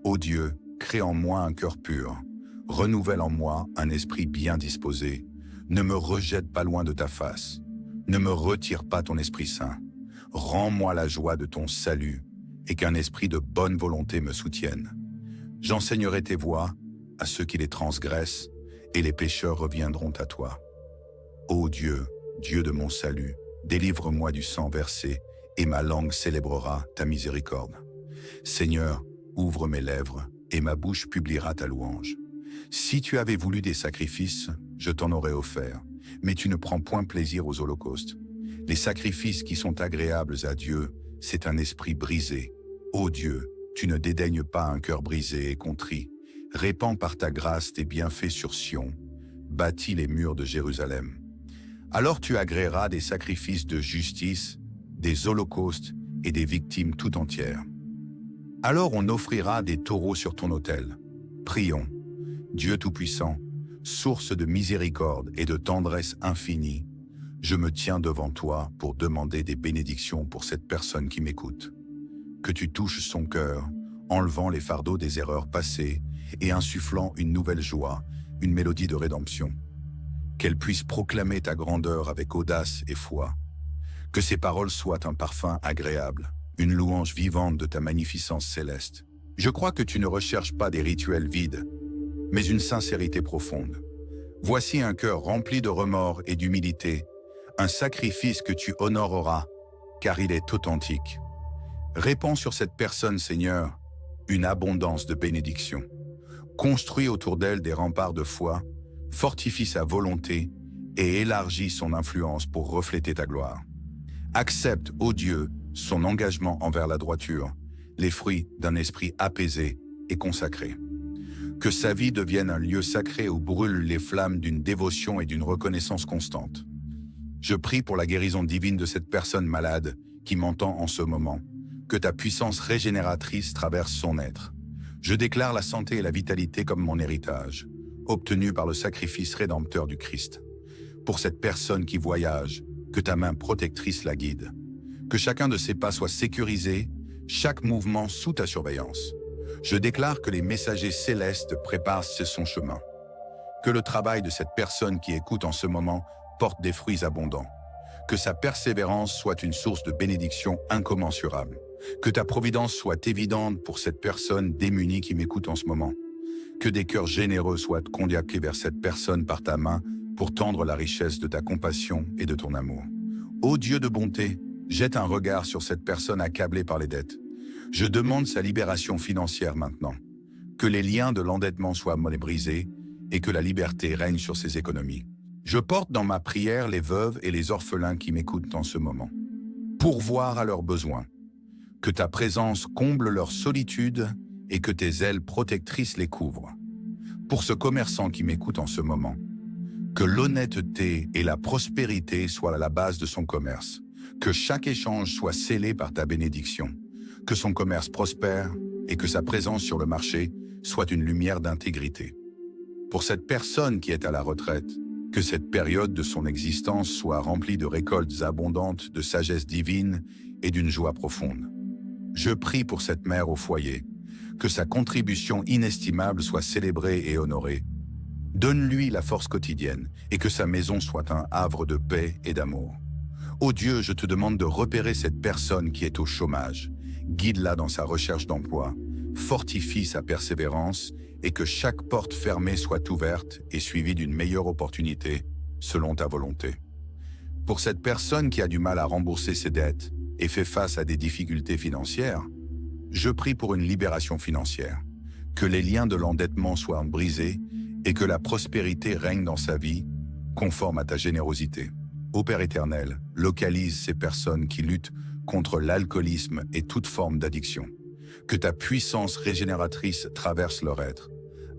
Ô Dieu, crée en moi un cœur pur. Renouvelle en moi un esprit bien disposé. Ne me rejette pas loin de ta face. Ne me retire pas ton Esprit Saint. Rends-moi la joie de ton salut et qu'un esprit de bonne volonté me soutienne. J'enseignerai tes voies à ceux qui les transgressent et les pécheurs reviendront à toi. Ô Dieu, Dieu de mon salut, délivre-moi du sang versé et ma langue célébrera ta miséricorde. Seigneur, ouvre mes lèvres et ma bouche publiera ta louange. Si tu avais voulu des sacrifices, je t'en aurais offert, mais tu ne prends point plaisir aux holocaustes. Les sacrifices qui sont agréables à Dieu, c'est un esprit brisé. Ô Dieu, tu ne dédaignes pas un cœur brisé et contrit. Répands par ta grâce tes bienfaits sur Sion. Bâtis les murs de Jérusalem. Alors tu agréeras des sacrifices de justice, des holocaustes et des victimes tout entières. Alors on offrira des taureaux sur ton autel. Prions. Dieu Tout-Puissant, source de miséricorde et de tendresse infinie, je me tiens devant toi pour demander des bénédictions pour cette personne qui m'écoute. Que tu touches son cœur, enlevant les fardeaux des erreurs passées et insufflant une nouvelle joie, une mélodie de rédemption. Qu'elle puisse proclamer ta grandeur avec audace et foi. Que ses paroles soient un parfum agréable, une louange vivante de ta magnificence céleste. Je crois que tu ne recherches pas des rituels vides, mais une sincérité profonde. Voici un cœur rempli de remords et d'humilité, un sacrifice que tu honoreras, car il est authentique. Répands sur cette personne, Seigneur, une abondance de bénédictions. Construis autour d'elle des remparts de foi, fortifie sa volonté et élargis son influence pour refléter ta gloire. Accepte, ô Dieu, son engagement envers la droiture, les fruits d'un esprit apaisé et consacré. Que sa vie devienne un lieu sacré où brûlent les flammes d'une dévotion et d'une reconnaissance constante. Je prie pour la guérison divine de cette personne malade qui m'entend en ce moment. Que ta puissance régénératrice traverse son être. Je déclare la santé et la vitalité comme mon héritage, obtenu par le sacrifice rédempteur du Christ. Pour cette personne qui voyage, que ta main protectrice la guide. Que chacun de ses pas soit sécurisé, chaque mouvement sous ta surveillance. Je déclare que les messagers célestes préparent son chemin. Que le travail de cette personne qui écoute en ce moment porte des fruits abondants. Que sa persévérance soit une source de bénédiction incommensurable. Que ta providence soit évidente pour cette personne démunie qui m'écoute en ce moment. Que des cœurs généreux soient conduits vers cette personne par ta main pour tendre la richesse de ta compassion et de ton amour. Ô Dieu de bonté, jette un regard sur cette personne accablée par les dettes. Je demande sa libération financière maintenant. Que les liens de l'endettement soient brisés et que la liberté règne sur ses économies. Je porte dans ma prière les veuves et les orphelins qui m'écoutent en ce moment. Pourvoir à leurs besoins. Que ta présence comble leur solitude et que tes ailes protectrices les couvrent. Pour ce commerçant qui m'écoute en ce moment, que l'honnêteté et la prospérité soient à la base de son commerce, que chaque échange soit scellé par ta bénédiction, que son commerce prospère et que sa présence sur le marché soit une lumière d'intégrité. Pour cette personne qui est à la retraite, que cette période de son existence soit remplie de récoltes abondantes, de sagesse divine et d'une joie profonde. Je prie pour cette mère au foyer, que sa contribution inestimable soit célébrée et honorée. Donne-lui la force quotidienne et que sa maison soit un havre de paix et d'amour. Ô Dieu, je te demande de repérer cette personne qui est au chômage. Guide-la dans sa recherche d'emploi, fortifie sa persévérance et que chaque porte fermée soit ouverte et suivie d'une meilleure opportunité, selon ta volonté. Pour cette personne qui a du mal à rembourser ses dettes et fait face à des difficultés financières, je prie pour une libération financière, que les liens de l'endettement soient brisés et que la prospérité règne dans sa vie, conforme à ta générosité. Ô Père éternel, localise ces personnes qui luttent contre l'alcoolisme et toute forme d'addiction. Que ta puissance régénératrice traverse leur être.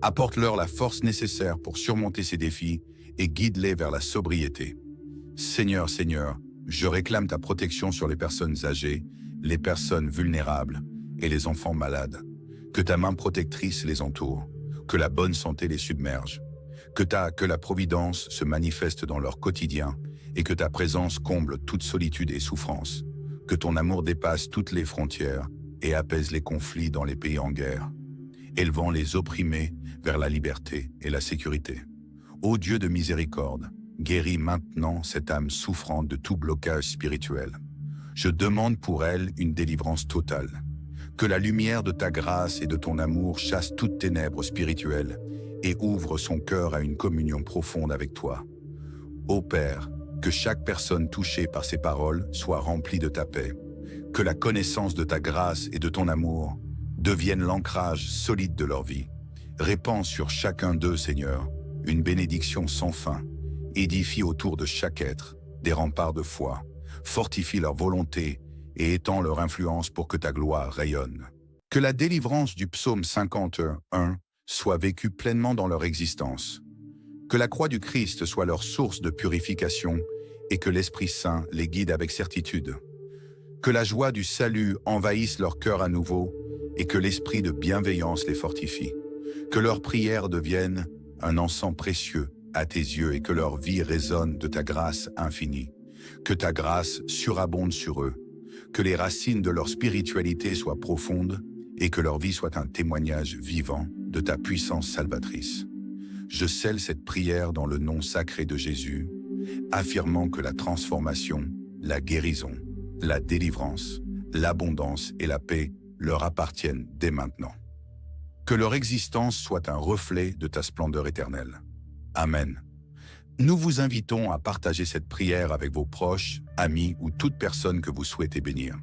Apporte-leur la force nécessaire pour surmonter ces défis et guide-les vers la sobriété. Seigneur, Seigneur, je réclame ta protection sur les personnes âgées, les personnes vulnérables et les enfants malades. Que ta main protectrice les entoure, que la bonne santé les submerge, que la providence se manifeste dans leur quotidien et que ta présence comble toute solitude et souffrance. Que ton amour dépasse toutes les frontières et apaise les conflits dans les pays en guerre, élevant les opprimés vers la liberté et la sécurité. Ô Dieu de miséricorde, guéris maintenant cette âme souffrante de tout blocage spirituel. Je demande pour elle une délivrance totale. Que la lumière de ta grâce et de ton amour chasse toutes ténèbres spirituelles et ouvre son cœur à une communion profonde avec toi. Ô Père, que chaque personne touchée par ces paroles soit remplie de ta paix. Que la connaissance de ta grâce et de ton amour devienne l'ancrage solide de leur vie. Répands sur chacun d'eux, Seigneur, une bénédiction sans fin. Édifie autour de chaque être des remparts de foi. Fortifie leur volonté et étends leur influence pour que ta gloire rayonne. Que la délivrance du psaume 51 soit vécue pleinement dans leur existence. Que la croix du Christ soit leur source de purification et que l'Esprit Saint les guide avec certitude. Que la joie du salut envahisse leur cœur à nouveau et que l'esprit de bienveillance les fortifie. Que leurs prières deviennent un encens précieux à tes yeux et que leur vie résonne de ta grâce infinie. Que ta grâce surabonde sur eux. Que les racines de leur spiritualité soient profondes et que leur vie soit un témoignage vivant de ta puissance salvatrice. Je scelle cette prière dans le nom sacré de Jésus, affirmant que la transformation, la guérison, la délivrance, l'abondance et la paix leur appartiennent dès maintenant. Que leur existence soit un reflet de ta splendeur éternelle. Amen. Nous vous invitons à partager cette prière avec vos proches, amis ou toute personne que vous souhaitez bénir.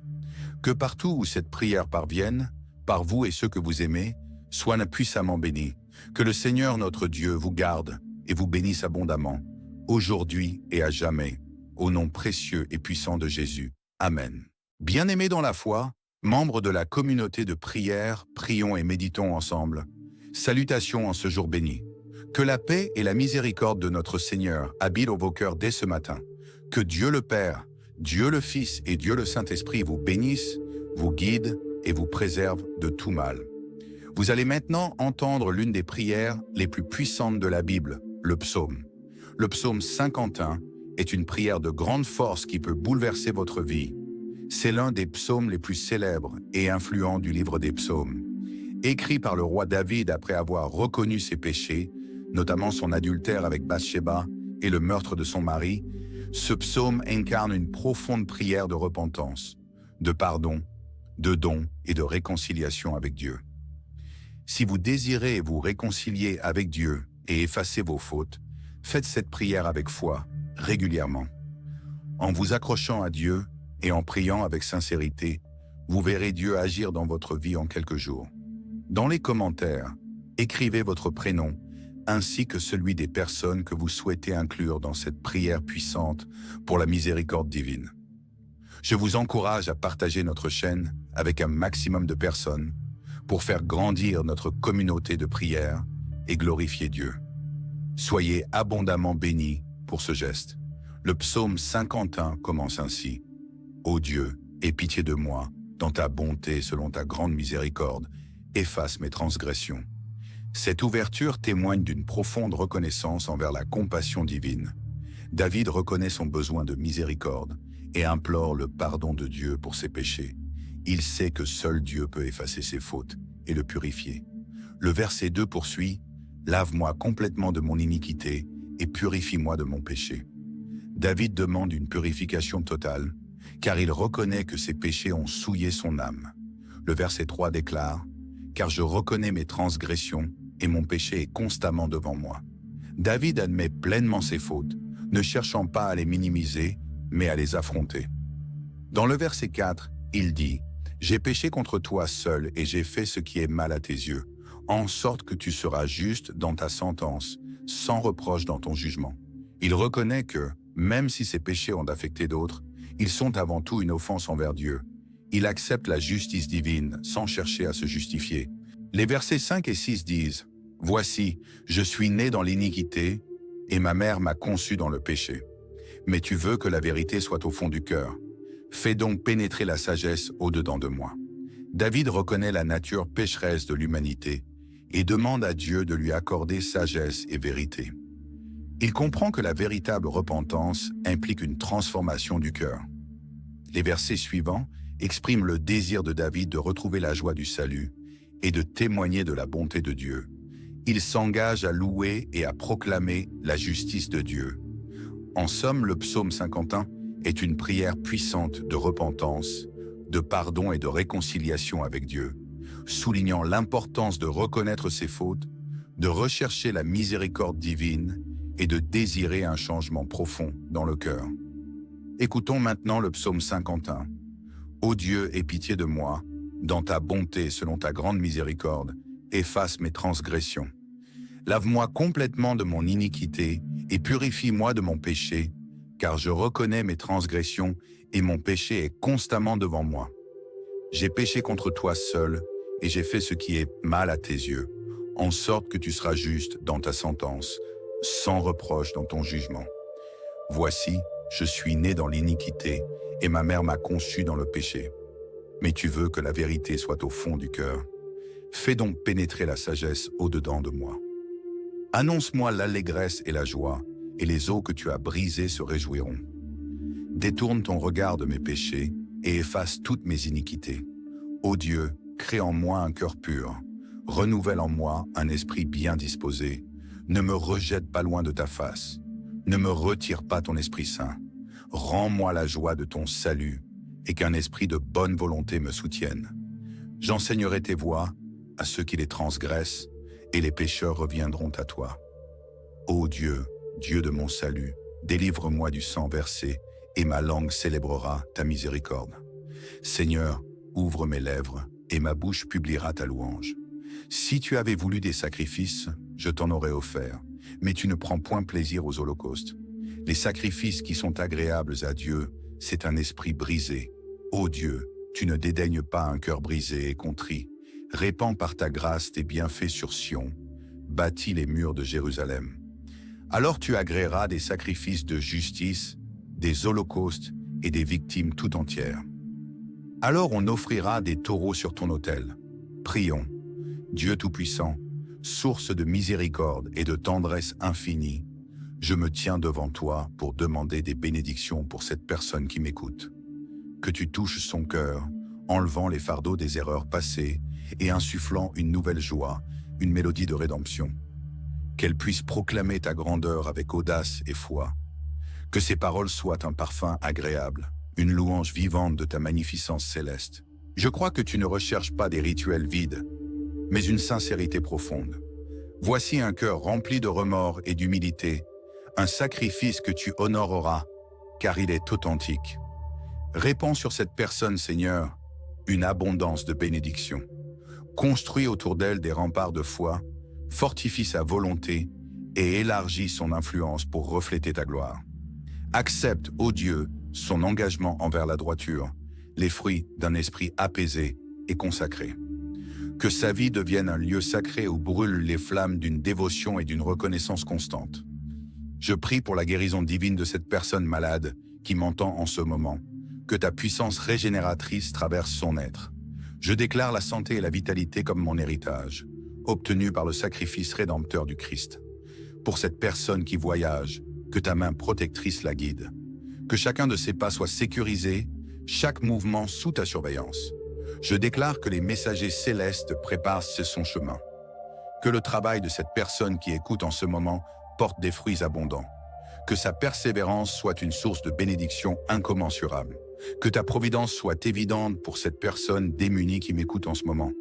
Que partout où cette prière parvienne, par vous et ceux que vous aimez, soient puissamment bénis. Que le Seigneur notre Dieu vous garde et vous bénisse abondamment, aujourd'hui et à jamais, au nom précieux et puissant de Jésus. Amen. Bien-aimés dans la foi, membres de la communauté de prière, prions et méditons ensemble. Salutations en ce jour béni. Que la paix et la miséricorde de notre Seigneur habitent vos cœurs dès ce matin. Que Dieu le Père, Dieu le Fils et Dieu le Saint-Esprit vous bénissent, vous guident et vous préservent de tout mal. Vous allez maintenant entendre l'une des prières les plus puissantes de la Bible, le psaume. Le psaume 51 est une prière de grande force qui peut bouleverser votre vie. C'est l'un des psaumes les plus célèbres et influents du livre des psaumes. Écrit par le roi David après avoir reconnu ses péchés, notamment son adultère avec Bathsheba et le meurtre de son mari, ce psaume incarne une profonde prière de repentance, de pardon, de don et de réconciliation avec Dieu. Si vous désirez vous réconcilier avec Dieu et effacer vos fautes, faites cette prière avec foi, régulièrement. En vous accrochant à Dieu et en priant avec sincérité, vous verrez Dieu agir dans votre vie en quelques jours. Dans les commentaires, écrivez votre prénom ainsi que celui des personnes que vous souhaitez inclure dans cette prière puissante pour la miséricorde divine. Je vous encourage à partager notre chaîne avec un maximum de personnes pour faire grandir notre communauté de prière et glorifier Dieu. Soyez abondamment bénis pour ce geste. Le psaume 51 commence ainsi. Ô Dieu, aie pitié de moi, dans ta bonté selon ta grande miséricorde, efface mes transgressions. Cette ouverture témoigne d'une profonde reconnaissance envers la compassion divine. David reconnaît son besoin de miséricorde et implore le pardon de Dieu pour ses péchés. Il sait que seul Dieu peut effacer ses fautes et le purifier. Le verset 2 poursuit « Lave-moi complètement de mon iniquité et purifie-moi de mon péché ». David demande une purification totale, car il reconnaît que ses péchés ont souillé son âme. Le verset 3 déclare « Car je reconnais mes transgressions et mon péché est constamment devant moi ». David admet pleinement ses fautes, ne cherchant pas à les minimiser, mais à les affronter. Dans le verset 4, il dit « J'ai péché contre toi seul et j'ai fait ce qui est mal à tes yeux, en sorte que tu seras juste dans ta sentence, sans reproche dans ton jugement. » Il reconnaît que, même si ses péchés ont affecté d'autres, ils sont avant tout une offense envers Dieu. Il accepte la justice divine sans chercher à se justifier. Les versets 5 et 6 disent « Voici, je suis né dans l'iniquité et ma mère m'a conçu dans le péché. Mais tu veux que la vérité soit au fond du cœur. Fais donc pénétrer la sagesse au-dedans de moi. » David reconnaît la nature pécheresse de l'humanité et demande à Dieu de lui accorder sagesse et vérité. Il comprend que la véritable repentance implique une transformation du cœur. Les versets suivants expriment le désir de David de retrouver la joie du salut et de témoigner de la bonté de Dieu. Il s'engage à louer et à proclamer la justice de Dieu. En somme, le psaume 51 est une prière puissante de repentance, de pardon et de réconciliation avec Dieu, soulignant l'importance de reconnaître ses fautes, de rechercher la miséricorde divine et de désirer un changement profond dans le cœur. Écoutons maintenant le psaume 51. « Ô Dieu, aie pitié de moi, dans ta bonté selon ta grande miséricorde, efface mes transgressions. Lave-moi complètement de mon iniquité et purifie-moi de mon péché, car je reconnais mes transgressions et mon péché est constamment devant moi. J'ai péché contre toi seul et j'ai fait ce qui est mal à tes yeux, en sorte que tu seras juste dans ta sentence, sans reproche dans ton jugement. Voici, je suis né dans l'iniquité et ma mère m'a conçu dans le péché. Mais tu veux que la vérité soit au fond du cœur. Fais donc pénétrer la sagesse au-dedans de moi. Annonce-moi l'allégresse et la joie, et les eaux que tu as brisées se réjouiront. Détourne ton regard de mes péchés et efface toutes mes iniquités. Ô Dieu, crée en moi un cœur pur. Renouvelle en moi un esprit bien disposé. Ne me rejette pas loin de ta face. Ne me retire pas ton Esprit Saint. Rends-moi la joie de ton salut et qu'un esprit de bonne volonté me soutienne. J'enseignerai tes voies à ceux qui les transgressent et les pécheurs reviendront à toi. Ô Dieu, Dieu de mon salut, délivre-moi du sang versé et ma langue célébrera ta miséricorde. Seigneur, ouvre mes lèvres et ma bouche publiera ta louange. Si tu avais voulu des sacrifices, je t'en aurais offert, mais tu ne prends point plaisir aux holocaustes. Les sacrifices qui sont agréables à Dieu, c'est un esprit brisé. Ô Dieu, tu ne dédaignes pas un cœur brisé et contrit. Répands par ta grâce tes bienfaits sur Sion. Bâtis les murs de Jérusalem. Alors tu agréeras des sacrifices de justice, des holocaustes et des victimes tout entières. Alors on offrira des taureaux sur ton autel. Prions. Dieu Tout-Puissant, source de miséricorde et de tendresse infinie, je me tiens devant toi pour demander des bénédictions pour cette personne qui m'écoute. Que tu touches son cœur, enlevant les fardeaux des erreurs passées et insufflant une nouvelle joie, une mélodie de rédemption. Qu'elle puisse proclamer ta grandeur avec audace et foi. Que ses paroles soient un parfum agréable, une louange vivante de ta magnificence céleste. Je crois que tu ne recherches pas des rituels vides, mais une sincérité profonde. Voici un cœur rempli de remords et d'humilité, un sacrifice que tu honoreras, car il est authentique. Répands sur cette personne, Seigneur, une abondance de bénédictions. Construis autour d'elle des remparts de foi, fortifie sa volonté et élargis son influence pour refléter ta gloire. Accepte, ô Dieu, son engagement envers la droiture, les fruits d'un esprit apaisé et consacré. Que sa vie devienne un lieu sacré où brûlent les flammes d'une dévotion et d'une reconnaissance constante. Je prie pour la guérison divine de cette personne malade qui m'entend en ce moment, que ta puissance régénératrice traverse son être. Je déclare la santé et la vitalité comme mon héritage, obtenu par le sacrifice rédempteur du Christ. Pour cette personne qui voyage, que ta main protectrice la guide. Que chacun de ses pas soit sécurisé, chaque mouvement sous ta surveillance. Je déclare que les messagers célestes préparent son chemin. Que le travail de cette personne qui écoute en ce moment porte des fruits abondants. Que sa persévérance soit une source de bénédiction incommensurable. Que ta providence soit évidente pour cette personne démunie qui m'écoute en ce moment.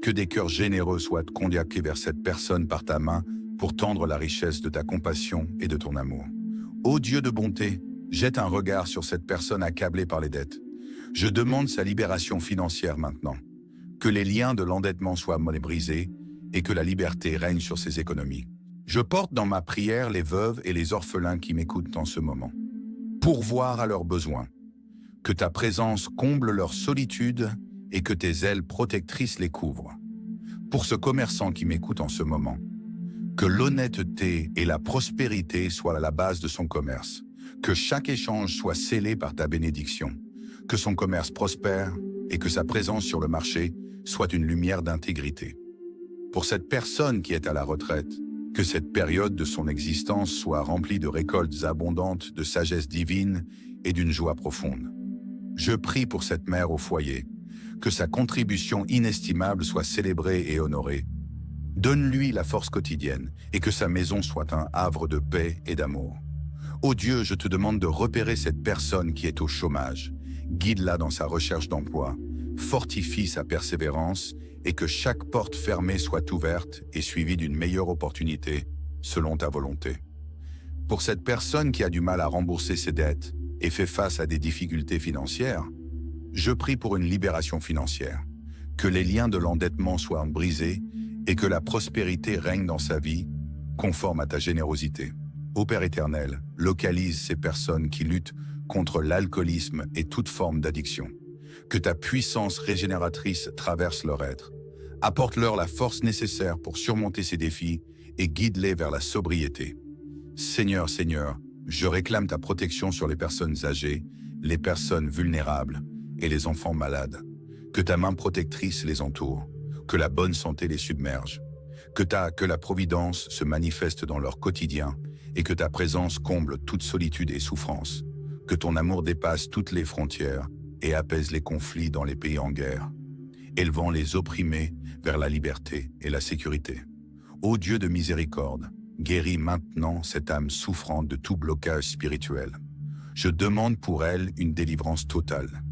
Que des cœurs généreux soient conduits vers cette personne par ta main pour tendre la richesse de ta compassion et de ton amour. Ô Dieu de bonté, jette un regard sur cette personne accablée par les dettes. Je demande sa libération financière maintenant. Que les liens de l'endettement soient brisés et que la liberté règne sur ses économies. Je porte dans ma prière les veuves et les orphelins qui m'écoutent en ce moment. Pourvoir à leurs besoins. Que ta présence comble leur solitude et que tes ailes protectrices les couvrent. Pour ce commerçant qui m'écoute en ce moment, que l'honnêteté et la prospérité soient à la base de son commerce. Que chaque échange soit scellé par ta bénédiction. Que son commerce prospère et que sa présence sur le marché soit une lumière d'intégrité. Pour cette personne qui est à la retraite, que cette période de son existence soit remplie de récoltes abondantes, de sagesse divine et d'une joie profonde. Je prie pour cette mère au foyer, que sa contribution inestimable soit célébrée et honorée. Donne-lui la force quotidienne et que sa maison soit un havre de paix et d'amour. Ô Dieu, je te demande de repérer cette personne qui est au chômage. Guide-la dans sa recherche d'emploi, fortifie sa persévérance et que chaque porte fermée soit ouverte et suivie d'une meilleure opportunité, selon ta volonté. Pour cette personne qui a du mal à rembourser ses dettes et fait face à des difficultés financières, je prie pour une libération financière, que les liens de l'endettement soient brisés et que la prospérité règne dans sa vie, conforme à ta générosité. Ô Père éternel, localise ces personnes qui luttent contre l'alcoolisme et toute forme d'addiction. Que ta puissance régénératrice traverse leur être. Apporte-leur la force nécessaire pour surmonter ces défis et guide-les vers la sobriété. Seigneur, Seigneur, je réclame ta protection sur les personnes âgées, les personnes vulnérables et les enfants malades. Que ta main protectrice les entoure, que la bonne santé les submerge, que la providence se manifeste dans leur quotidien et que ta présence comble toute solitude et souffrance. Que ton amour dépasse toutes les frontières et apaise les conflits dans les pays en guerre, élevant les opprimés vers la liberté et la sécurité. Ô Dieu de miséricorde, guéris maintenant cette âme souffrante de tout blocage spirituel. Je demande pour elle une délivrance totale.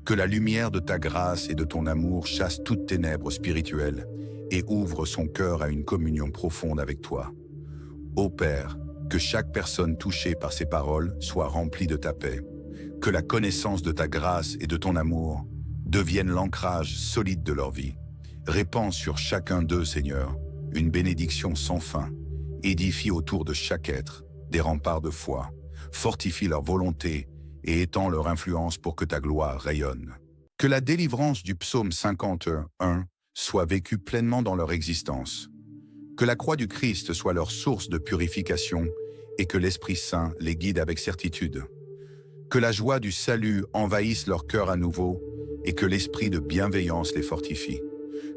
Que la lumière de ta grâce et de ton amour chasse toutes ténèbres spirituelles et ouvre son cœur à une communion profonde avec toi. Ô Père, que chaque personne touchée par ces paroles soit remplie de ta paix. Que la connaissance de ta grâce et de ton amour devienne l'ancrage solide de leur vie. Répands sur chacun d'eux, Seigneur, une bénédiction sans fin. Édifie autour de chaque être des remparts de foi. Fortifie leur volonté et étends leur influence pour que ta gloire rayonne. Que la délivrance du psaume 51 soit vécue pleinement dans leur existence. Que la croix du Christ soit leur source de purification et que l'Esprit Saint les guide avec certitude. Que la joie du salut envahisse leur cœur à nouveau et que l'esprit de bienveillance les fortifie.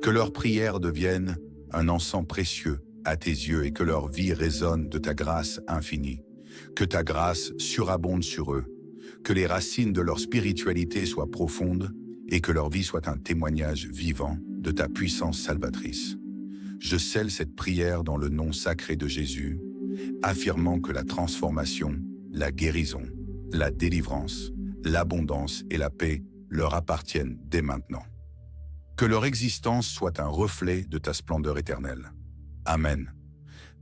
Que leurs prières deviennent un encens précieux à tes yeux et que leur vie résonne de ta grâce infinie. Que ta grâce surabonde sur eux. Que les racines de leur spiritualité soient profondes et que leur vie soit un témoignage vivant de ta puissance salvatrice. Je scelle cette prière dans le nom sacré de Jésus, affirmant que la transformation, la guérison, la délivrance, l'abondance et la paix leur appartiennent dès maintenant. Que leur existence soit un reflet de ta splendeur éternelle. Amen.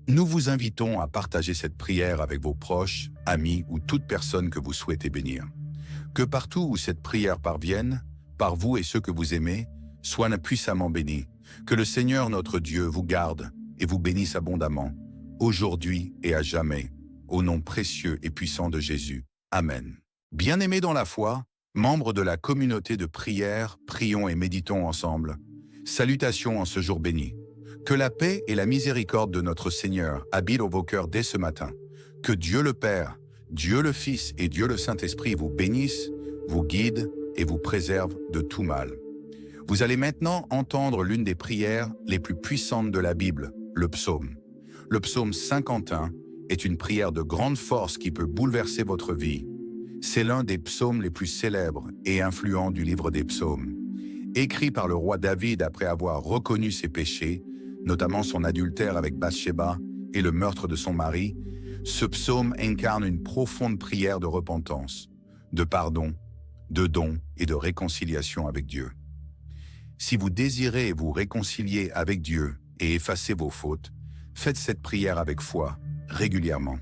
Nous vous invitons à partager cette prière avec vos proches, amis ou toute personne que vous souhaitez bénir. Que partout où cette prière parvienne, par vous et ceux que vous aimez, soient puissamment bénis. Que le Seigneur notre Dieu vous garde et vous bénisse abondamment, aujourd'hui et à jamais, au nom précieux et puissant de Jésus. Amen. Bien-aimés dans la foi, membres de la communauté de prière, prions et méditons ensemble. Salutations en ce jour béni. Que la paix et la miséricorde de notre Seigneur habitent vos cœurs dès ce matin. Que Dieu le Père, Dieu le Fils et Dieu le Saint-Esprit vous bénissent, vous guident et vous préservent de tout mal. Vous allez maintenant entendre l'une des prières les plus puissantes de la Bible, le psaume. Le psaume 51 est une prière de grande force qui peut bouleverser votre vie. C'est l'un des psaumes les plus célèbres et influents du livre des psaumes. Écrit par le roi David après avoir reconnu ses péchés, notamment son adultère avec Bathsheba et le meurtre de son mari, ce psaume incarne une profonde prière de repentance, de pardon, de don et de réconciliation avec Dieu. Si vous désirez vous réconcilier avec Dieu et effacer vos fautes, faites cette prière avec foi, régulièrement.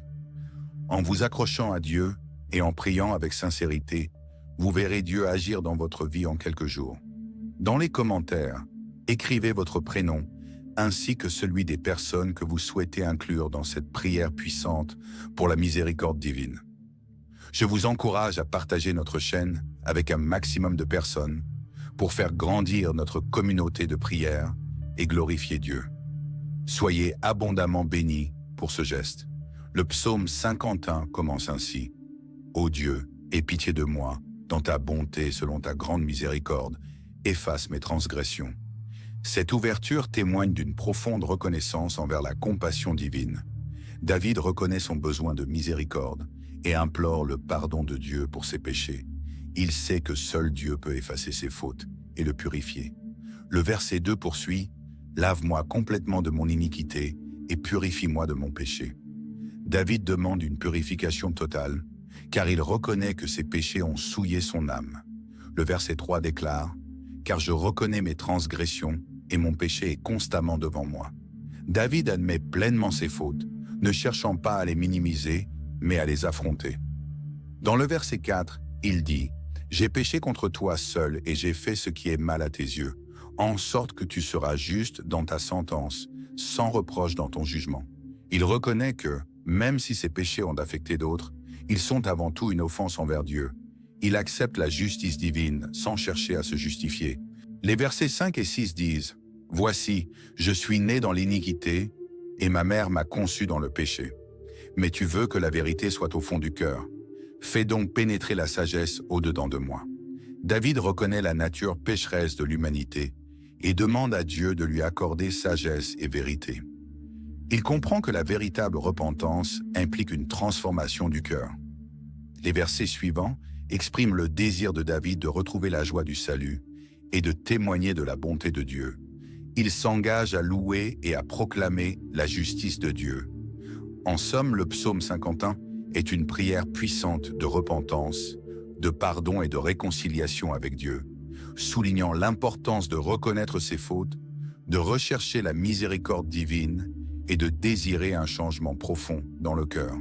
En vous accrochant à Dieu et en priant avec sincérité, vous verrez Dieu agir dans votre vie en quelques jours. Dans les commentaires, écrivez votre prénom ainsi que celui des personnes que vous souhaitez inclure dans cette prière puissante pour la miséricorde divine. Je vous encourage à partager notre chaîne avec un maximum de personnes pour faire grandir notre communauté de prière et glorifier Dieu. Soyez abondamment bénis pour ce geste. Le psaume 51 commence ainsi. Ô Dieu, aie pitié de moi, dans ta bonté selon ta grande miséricorde, efface mes transgressions. Cette ouverture témoigne d'une profonde reconnaissance envers la compassion divine. David reconnaît son besoin de miséricorde et implore le pardon de Dieu pour ses péchés. Il sait que seul Dieu peut effacer ses fautes et le purifier. Le verset 2 poursuit « Lave-moi complètement de mon iniquité et purifie-moi de mon péché ». David demande une purification totale, car il reconnaît que ses péchés ont souillé son âme. Le verset 3 déclare « Car je reconnais mes transgressions et mon péché est constamment devant moi ». David admet pleinement ses fautes, ne cherchant pas à les minimiser, mais à les affronter. Dans le verset 4, il dit « J'ai péché contre toi seul et j'ai fait ce qui est mal à tes yeux, en sorte que tu seras juste dans ta sentence, sans reproche dans ton jugement. » Il reconnaît que, même si ses péchés ont affecté d'autres, ils sont avant tout une offense envers Dieu. Il accepte la justice divine sans chercher à se justifier. Les versets 5 et 6 disent « Voici, je suis né dans l'iniquité et ma mère m'a conçu dans le péché. Mais tu veux que la vérité soit au fond du cœur. Fais donc pénétrer la sagesse au-dedans de moi. » David reconnaît la nature pécheresse de l'humanité et demande à Dieu de lui accorder sagesse et vérité. Il comprend que la véritable repentance implique une transformation du cœur. Les versets suivants expriment le désir de David de retrouver la joie du salut et de témoigner de la bonté de Dieu. Il s'engage à louer et à proclamer la justice de Dieu. En somme, le psaume 51 est une prière puissante de repentance, de pardon et de réconciliation avec Dieu, soulignant l'importance de reconnaître ses fautes, de rechercher la miséricorde divine et de désirer un changement profond dans le cœur.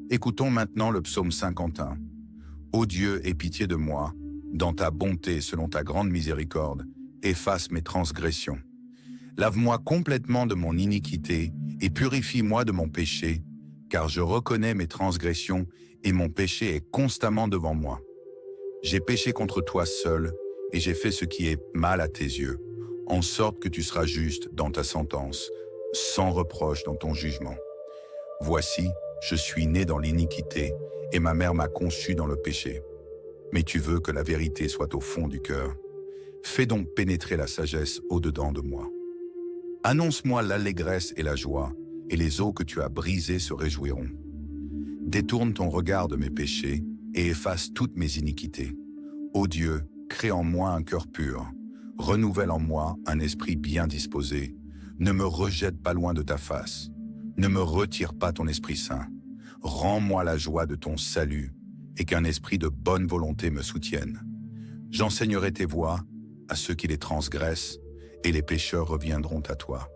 Écoutons maintenant le psaume 51. « Ô Dieu, aie pitié de moi, dans ta bonté selon ta grande miséricorde, efface mes transgressions. Lave-moi complètement de mon iniquité et purifie-moi de mon péché, car je reconnais mes transgressions et mon péché est constamment devant moi. J'ai péché contre toi seul et j'ai fait ce qui est mal à tes yeux, en sorte que tu seras juste dans ta sentence, sans reproche dans ton jugement. Voici, je suis né dans l'iniquité et ma mère m'a conçu dans le péché. Mais tu veux que la vérité soit au fond du cœur. Fais donc pénétrer la sagesse au-dedans de moi. Annonce-moi l'allégresse et la joie, et les eaux que tu as brisées se réjouiront. Détourne ton regard de mes péchés et efface toutes mes iniquités. Ô Dieu, crée en moi un cœur pur. Renouvelle en moi un esprit bien disposé. Ne me rejette pas loin de ta face. Ne me retire pas ton Esprit Saint. Rends-moi la joie de ton salut et qu'un esprit de bonne volonté me soutienne. J'enseignerai tes voies à ceux qui les transgressent et les pécheurs reviendront à toi.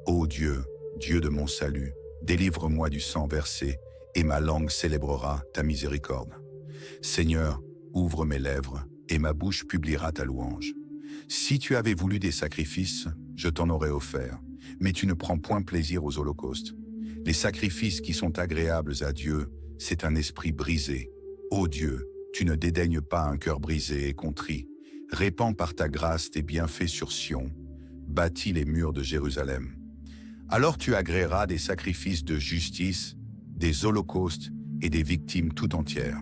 Ô Dieu, Dieu de mon salut, délivre-moi du sang versé et ma langue célébrera ta miséricorde. Seigneur, ouvre mes lèvres et ma bouche publiera ta louange. Si tu avais voulu des sacrifices, je t'en aurais offert, mais tu ne prends point plaisir aux holocaustes. Les sacrifices qui sont agréables à Dieu, c'est un esprit brisé, Ô Dieu, tu ne dédaignes pas un cœur brisé et contrit. Répands par ta grâce tes bienfaits sur Sion. Bâtis les murs de Jérusalem. Alors tu agréeras des sacrifices de justice, des holocaustes et des victimes tout entières.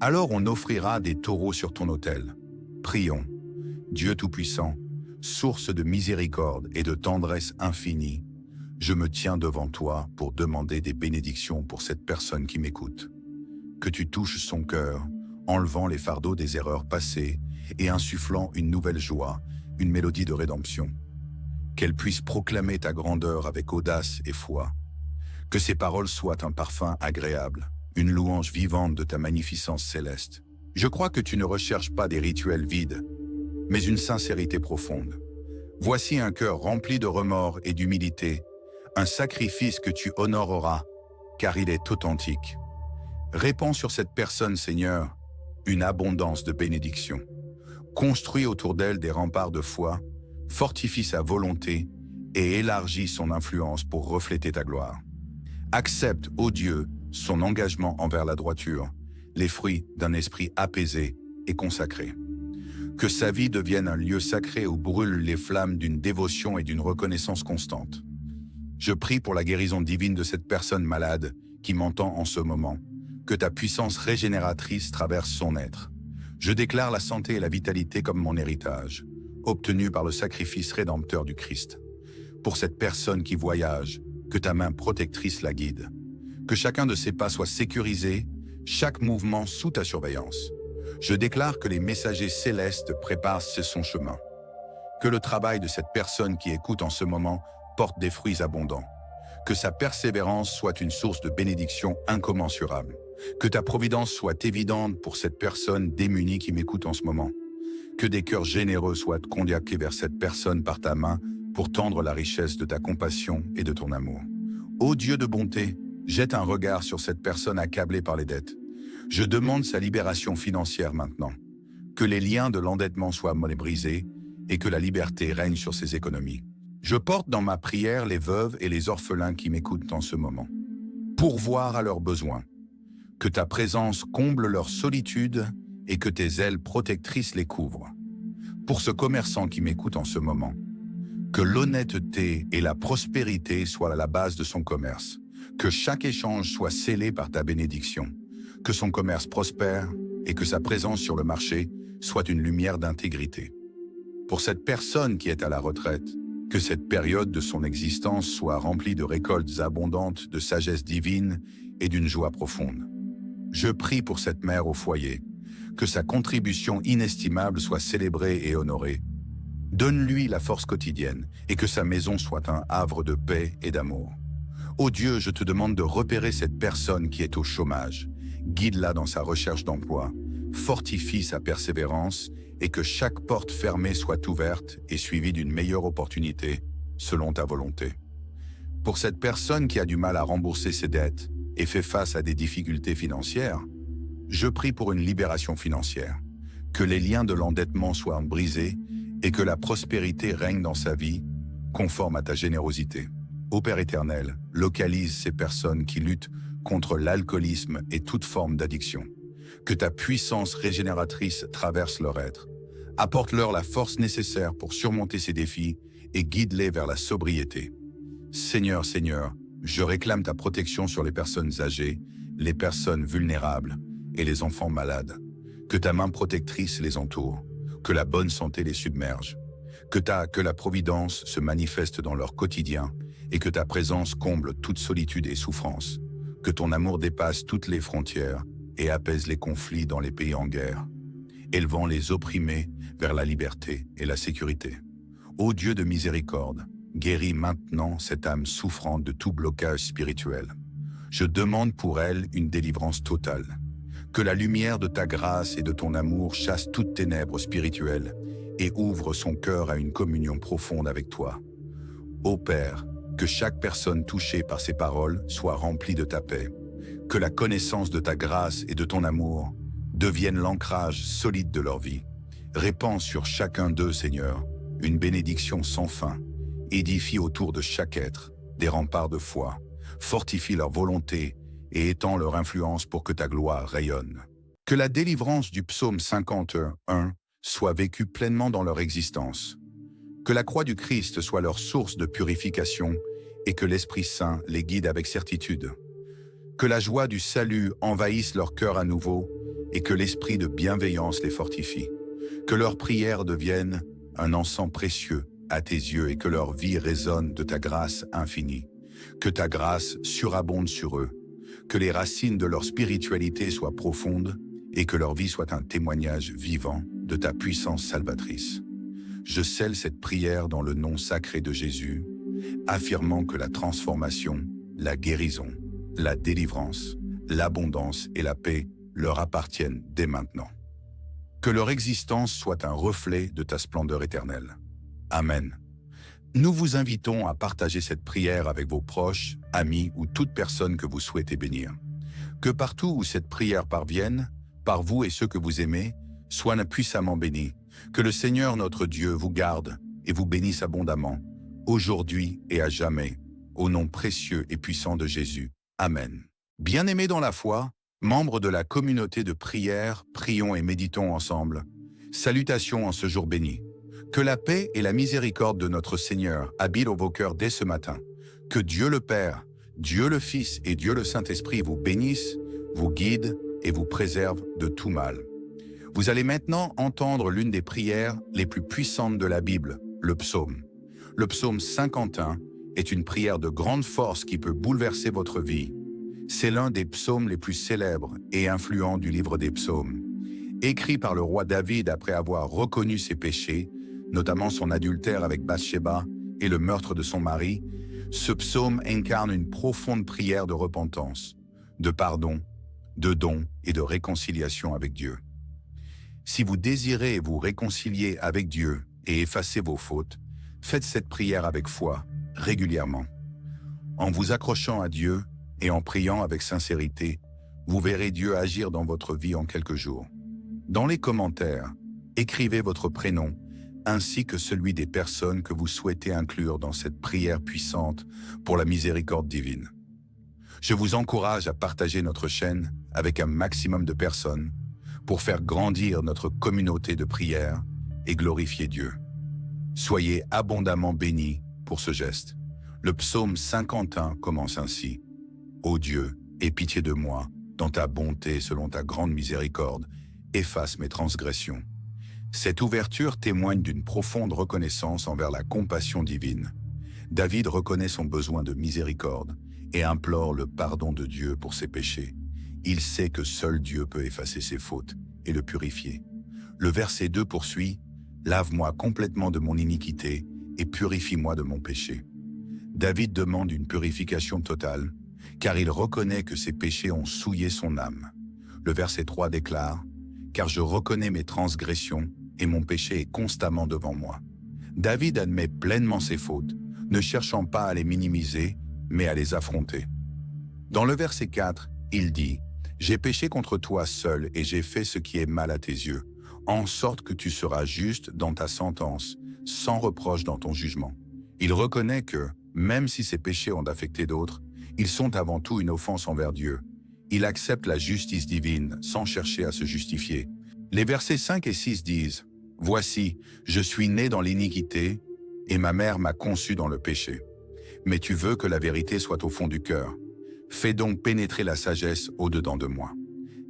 Alors on offrira des taureaux sur ton autel. Prions. Dieu Tout-Puissant, source de miséricorde et de tendresse infinie, je me tiens devant toi pour demander des bénédictions pour cette personne qui m'écoute. Que tu touches son cœur, enlevant les fardeaux des erreurs passées et insufflant une nouvelle joie, une mélodie de rédemption. Qu'elle puisse proclamer ta grandeur avec audace et foi. Que ses paroles soient un parfum agréable, une louange vivante de ta magnificence céleste. Je crois que tu ne recherches pas des rituels vides, mais une sincérité profonde. Voici un cœur rempli de remords et d'humilité, un sacrifice que tu honoreras, car il est authentique. Répands sur cette personne, Seigneur, une abondance de bénédictions. Construis autour d'elle des remparts de foi, fortifie sa volonté et élargis son influence pour refléter ta gloire. Accepte, ô Dieu, son engagement envers la droiture, les fruits d'un esprit apaisé et consacré. Que sa vie devienne un lieu sacré où brûlent les flammes d'une dévotion et d'une reconnaissance constante. Je prie pour la guérison divine de cette personne malade qui m'entend en ce moment. Que ta puissance régénératrice traverse son être. Je déclare la santé et la vitalité comme mon héritage, obtenu par le sacrifice rédempteur du Christ. Pour cette personne qui voyage, que ta main protectrice la guide. Que chacun de ses pas soit sécurisé, chaque mouvement sous ta surveillance. Je déclare que les messagers célestes préparent son chemin. Que le travail de cette personne qui écoute en ce moment porte des fruits abondants. Que sa persévérance soit une source de bénédiction incommensurable. Que ta providence soit évidente pour cette personne démunie qui m'écoute en ce moment. Que des cœurs généreux soient conduits vers cette personne par ta main pour tendre la richesse de ta compassion et de ton amour. Ô Dieu de bonté, jette un regard sur cette personne accablée par les dettes. Je demande sa libération financière maintenant. Que les liens de l'endettement soient brisés et que la liberté règne sur ses économies. Je porte dans ma prière les veuves et les orphelins qui m'écoutent en ce moment. Pourvoir à leurs besoins. Que ta présence comble leur solitude et que tes ailes protectrices les couvrent. Pour ce commerçant qui m'écoute en ce moment, que l'honnêteté et la prospérité soient à la base de son commerce. Que chaque échange soit scellé par ta bénédiction. Que son commerce prospère et que sa présence sur le marché soit une lumière d'intégrité. Pour cette personne qui est à la retraite, que cette période de son existence soit remplie de récoltes abondantes, de sagesse divine et d'une joie profonde. Je prie pour cette mère au foyer, que sa contribution inestimable soit célébrée et honorée. Donne-lui la force quotidienne et que sa maison soit un havre de paix et d'amour. Ô Dieu, je te demande de repérer cette personne qui est au chômage. Guide-la dans sa recherche d'emploi, fortifie sa persévérance et que chaque porte fermée soit ouverte et suivie d'une meilleure opportunité, selon ta volonté. Pour cette personne qui a du mal à rembourser ses dettes et fait face à des difficultés financières, je prie pour une libération financière, que les liens de l'endettement soient brisés et que la prospérité règne dans sa vie, conforme à ta générosité. Ô Père éternel, localise ces personnes qui luttent contre l'alcoolisme et toute forme d'addiction. Que ta puissance régénératrice traverse leur être. Apporte-leur la force nécessaire pour surmonter ces défis et guide-les vers la sobriété. Seigneur, Seigneur, je réclame ta protection sur les personnes âgées, les personnes vulnérables et les enfants malades. Que ta main protectrice les entoure, que la bonne santé les submerge. Que la providence se manifeste dans leur quotidien et que ta présence comble toute solitude et souffrance. Que ton amour dépasse toutes les frontières et apaise les conflits dans les pays en guerre, élevant les opprimés vers la liberté et la sécurité. Ô Dieu de miséricorde, guéris maintenant cette âme souffrante de tout blocage spirituel. Je demande pour elle une délivrance totale. Que la lumière de ta grâce et de ton amour chasse toutes ténèbres spirituelles et ouvre son cœur à une communion profonde avec toi. Ô Père, que chaque personne touchée par ces paroles soit remplie de ta paix. Que la connaissance de ta grâce et de ton amour devienne l'ancrage solide de leur vie. Répands sur chacun d'eux, Seigneur, une bénédiction sans fin. Édifie autour de chaque être des remparts de foi. Fortifie leur volonté et étends leur influence pour que ta gloire rayonne. Que la délivrance du psaume 51 soit vécue pleinement dans leur existence. Que la croix du Christ soit leur source de purification et que l'Esprit Saint les guide avec certitude. Que la joie du salut envahisse leur cœur à nouveau et que l'esprit de bienveillance les fortifie. Que leurs prières deviennent un encens précieux à tes yeux et que leur vie résonne de ta grâce infinie. Que ta grâce surabonde sur eux. Que les racines de leur spiritualité soient profondes et que leur vie soit un témoignage vivant de ta puissance salvatrice. Je scelle cette prière dans le nom sacré de Jésus, affirmant que la transformation, la guérison, la délivrance, l'abondance et la paix leur appartiennent dès maintenant. Que leur existence soit un reflet de ta splendeur éternelle. Amen. Nous vous invitons à partager cette prière avec vos proches, amis ou toute personne que vous souhaitez bénir. Que partout où cette prière parvienne, par vous et ceux que vous aimez, soient puissamment bénis. Que le Seigneur notre Dieu vous garde et vous bénisse abondamment, aujourd'hui et à jamais, au nom précieux et puissant de Jésus. Amen. Bien-aimés dans la foi, membres de la communauté de prière, prions et méditons ensemble. Salutations en ce jour béni. Que la paix et la miséricorde de notre Seigneur habitent vos cœurs dès ce matin. Que Dieu le Père, Dieu le Fils et Dieu le Saint-Esprit vous bénissent, vous guident et vous préservent de tout mal. Vous allez maintenant entendre l'une des prières les plus puissantes de la Bible, le psaume. Le psaume 51 est une prière de grande force qui peut bouleverser votre vie. C'est l'un des psaumes les plus célèbres et influents du livre des psaumes. Écrit par le roi David après avoir reconnu ses péchés, notamment son adultère avec Bathsheba et le meurtre de son mari, ce psaume incarne une profonde prière de repentance, de pardon, de don et de réconciliation avec Dieu. Si vous désirez vous réconcilier avec Dieu et effacer vos fautes, faites cette prière avec foi, régulièrement. En vous accrochant à Dieu et en priant avec sincérité, vous verrez Dieu agir dans votre vie en quelques jours. Dans les commentaires, écrivez votre prénom ainsi que celui des personnes que vous souhaitez inclure dans cette prière puissante pour la miséricorde divine. Je vous encourage à partager notre chaîne avec un maximum de personnes pour faire grandir notre communauté de prière et glorifier Dieu. Soyez abondamment bénis pour ce geste. Le psaume 51 commence ainsi. « Ô Dieu, aie pitié de moi, dans ta bonté selon ta grande miséricorde, efface mes transgressions. » Cette ouverture témoigne d'une profonde reconnaissance envers la compassion divine. David reconnaît son besoin de miséricorde et implore le pardon de Dieu pour ses péchés. Il sait que seul Dieu peut effacer ses fautes et le purifier. Le verset 2 poursuit « Lave-moi complètement de mon iniquité et purifie-moi de mon péché. » David demande une purification totale, car il reconnaît que ses péchés ont souillé son âme. Le verset 3 déclare « Car je reconnais mes transgressions et mon péché est constamment devant moi. » David admet pleinement ses fautes, ne cherchant pas à les minimiser, mais à les affronter. Dans le verset 4, il dit « J'ai péché contre toi seul et j'ai fait ce qui est mal à tes yeux, en sorte que tu seras juste dans ta sentence, sans reproche dans ton jugement. » Il reconnaît que, même si ses péchés ont affecté d'autres, ils sont avant tout une offense envers Dieu. Il accepte la justice divine sans chercher à se justifier. Les versets 5 et 6 disent « Voici, je suis né dans l'iniquité et ma mère m'a conçu dans le péché. Mais tu veux que la vérité soit au fond du cœur. Fais donc pénétrer la sagesse au-dedans de moi. »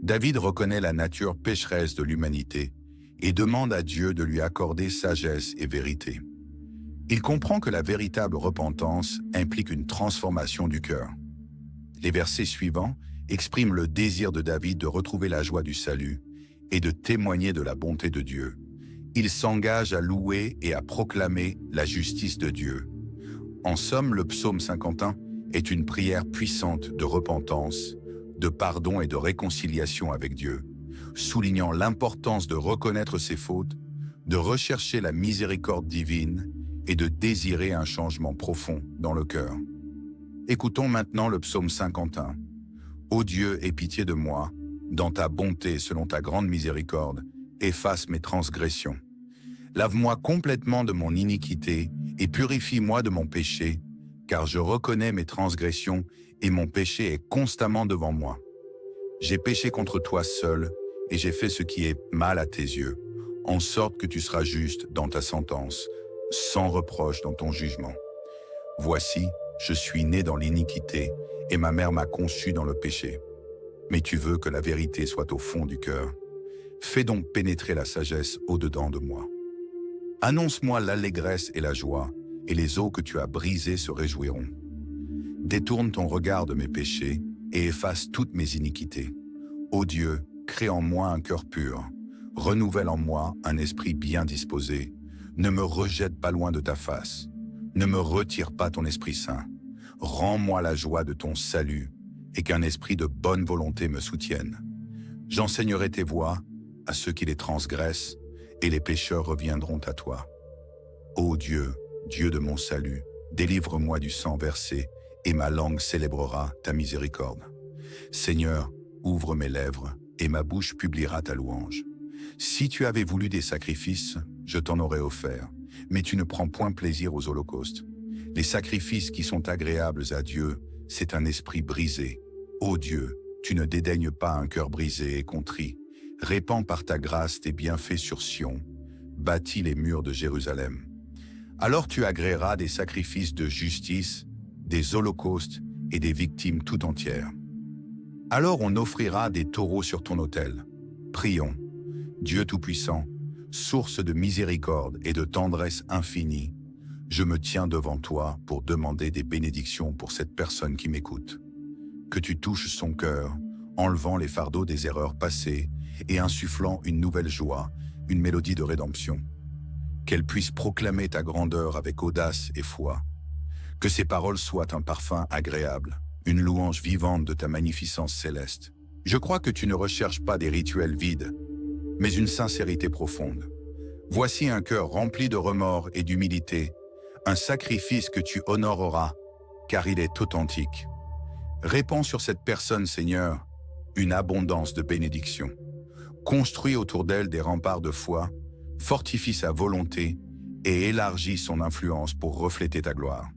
David reconnaît la nature pécheresse de l'humanité et demande à Dieu de lui accorder sagesse et vérité. Il comprend que la véritable repentance implique une transformation du cœur. Les versets suivants expriment le désir de David de retrouver la joie du salut et de témoigner de la bonté de Dieu. Il s'engage à louer et à proclamer la justice de Dieu. En somme, le psaume 51 est une prière puissante de repentance, de pardon et de réconciliation avec Dieu, soulignant l'importance de reconnaître ses fautes, de rechercher la miséricorde divine et de désirer un changement profond dans le cœur. Écoutons maintenant le psaume 51. « Ô Dieu, aie pitié de moi, dans ta bonté selon ta grande miséricorde, efface mes transgressions. Lave-moi complètement de mon iniquité et purifie-moi de mon péché, car je reconnais mes transgressions et mon péché est constamment devant moi. J'ai péché contre toi seul et j'ai fait ce qui est mal à tes yeux, en sorte que tu seras juste dans ta sentence, sans reproche dans ton jugement. Voici, je suis né dans l'iniquité et ma mère m'a conçu dans le péché. Mais tu veux que la vérité soit au fond du cœur. Fais donc pénétrer la sagesse au-dedans de moi. Annonce-moi l'allégresse et la joie, et les eaux que tu as brisées se réjouiront. Détourne ton regard de mes péchés et efface toutes mes iniquités. Ô Dieu, crée en moi un cœur pur. Renouvelle en moi un esprit bien disposé. Ne me rejette pas loin de ta face. Ne me retire pas ton Esprit Saint. Rends-moi la joie de ton salut et qu'un esprit de bonne volonté me soutienne. J'enseignerai tes voies à ceux qui les transgressent et les pécheurs reviendront à toi. Ô Dieu, Dieu de mon salut, délivre-moi du sang versé et ma langue célébrera ta miséricorde. Seigneur, ouvre mes lèvres et ma bouche publiera ta louange. Si tu avais voulu des sacrifices, je t'en aurais offert, mais tu ne prends point plaisir aux holocaustes. Les sacrifices qui sont agréables à Dieu, c'est un esprit brisé. Ô Dieu, tu ne dédaignes pas un cœur brisé et contrit. Répands par ta grâce tes bienfaits sur Sion. Bâtis les murs de Jérusalem. Alors tu agréeras des sacrifices de justice, des holocaustes et des victimes tout entières. Alors on offrira des taureaux sur ton autel. Prions. Dieu Tout-Puissant, source de miséricorde et de tendresse infinie, je me tiens devant toi pour demander des bénédictions pour cette personne qui m'écoute. Que tu touches son cœur, enlevant les fardeaux des erreurs passées et insufflant une nouvelle joie, une mélodie de rédemption. Qu'elle puisse proclamer ta grandeur avec audace et foi. Que ses paroles soient un parfum agréable, une louange vivante de ta magnificence céleste. Je crois que tu ne recherches pas des rituels vides, mais une sincérité profonde. Voici un cœur rempli de remords et d'humilité, un sacrifice que tu honoreras, car il est authentique. Répands sur cette personne, Seigneur, une abondance de bénédictions. Construis autour d'elle des remparts de foi, fortifie sa volonté et élargis son influence pour refléter ta gloire.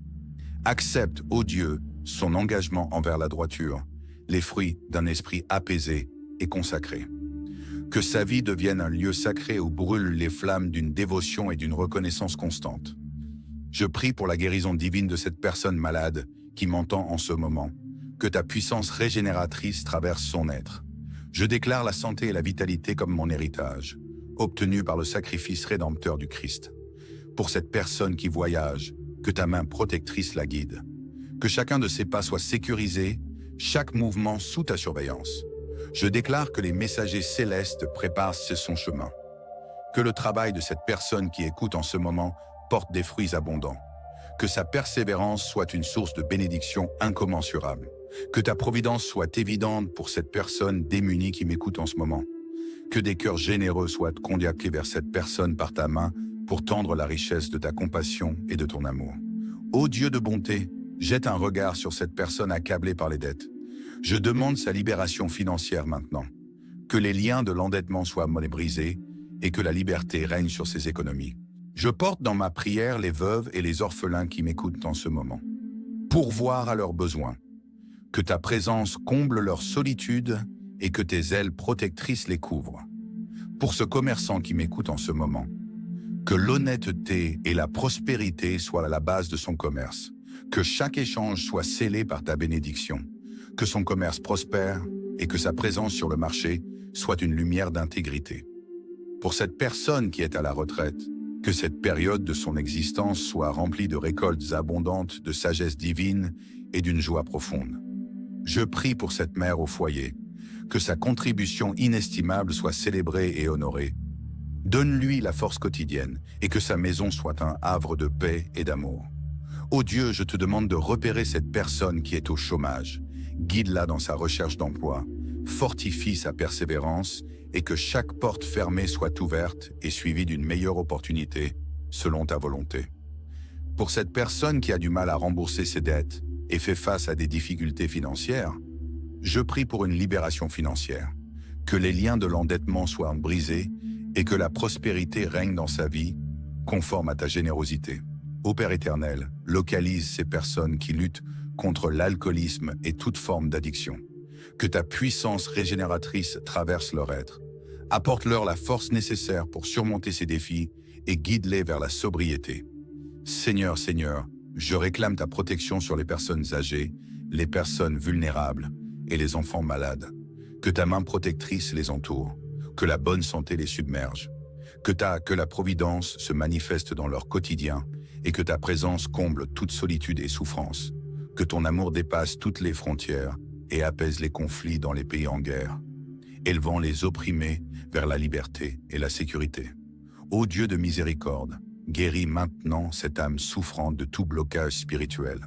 Accepte, ô Dieu, son engagement envers la droiture, les fruits d'un esprit apaisé et consacré. Que sa vie devienne un lieu sacré où brûlent les flammes d'une dévotion et d'une reconnaissance constante. Je prie pour la guérison divine de cette personne malade qui m'entend en ce moment, que ta puissance régénératrice traverse son être. Je déclare la santé et la vitalité comme mon héritage, obtenu par le sacrifice rédempteur du Christ. Pour cette personne qui voyage, que ta main protectrice la guide. Que chacun de ses pas soit sécurisé, chaque mouvement sous ta surveillance. Je déclare que les messagers célestes préparent son chemin. Que le travail de cette personne qui écoute en ce moment porte des fruits abondants. Que sa persévérance soit une source de bénédiction incommensurable. Que ta providence soit évidente pour cette personne démunie qui m'écoute en ce moment. Que des cœurs généreux soient conduits vers cette personne par ta main pour tendre la richesse de ta compassion et de ton amour. Ô Dieu de bonté, jette un regard sur cette personne accablée par les dettes. Je demande sa libération financière maintenant. Que les liens de l'endettement soient brisés et que la liberté règne sur ses économies. Je porte dans ma prière les veuves et les orphelins qui m'écoutent en ce moment. Pourvoir à leurs besoins. Que ta présence comble leur solitude et que tes ailes protectrices les couvrent. Pour ce commerçant qui m'écoute en ce moment, que l'honnêteté et la prospérité soient à la base de son commerce. Que chaque échange soit scellé par ta bénédiction. Que son commerce prospère et que sa présence sur le marché soit une lumière d'intégrité. Pour cette personne qui est à la retraite, que cette période de son existence soit remplie de récoltes abondantes, de sagesse divine et d'une joie profonde. Je prie pour cette mère au foyer, que sa contribution inestimable soit célébrée et honorée. Donne-lui la force quotidienne et que sa maison soit un havre de paix et d'amour. Ô Dieu, je te demande de repérer cette personne qui est au chômage. Guide-la dans sa recherche d'emploi, fortifie sa persévérance et que chaque porte fermée soit ouverte et suivie d'une meilleure opportunité, selon ta volonté. Pour cette personne qui a du mal à rembourser ses dettes et fait face à des difficultés financières, je prie pour une libération financière, que les liens de l'endettement soient brisés et que la prospérité règne dans sa vie, conforme à ta générosité. Ô Père éternel, localise ces personnes qui luttent contre l'alcoolisme et toute forme d'addiction. Que ta puissance régénératrice traverse leur être. Apporte-leur la force nécessaire pour surmonter ces défis et guide-les vers la sobriété. Seigneur, Seigneur, je réclame ta protection sur les personnes âgées, les personnes vulnérables et les enfants malades. Que ta main protectrice les entoure, que la bonne santé les submerge, que la providence se manifeste dans leur quotidien et que ta présence comble toute solitude et souffrance. Que ton amour dépasse toutes les frontières et apaise les conflits dans les pays en guerre, élevant les opprimés vers la liberté et la sécurité. Ô Dieu de miséricorde, guéris maintenant cette âme souffrante de tout blocage spirituel.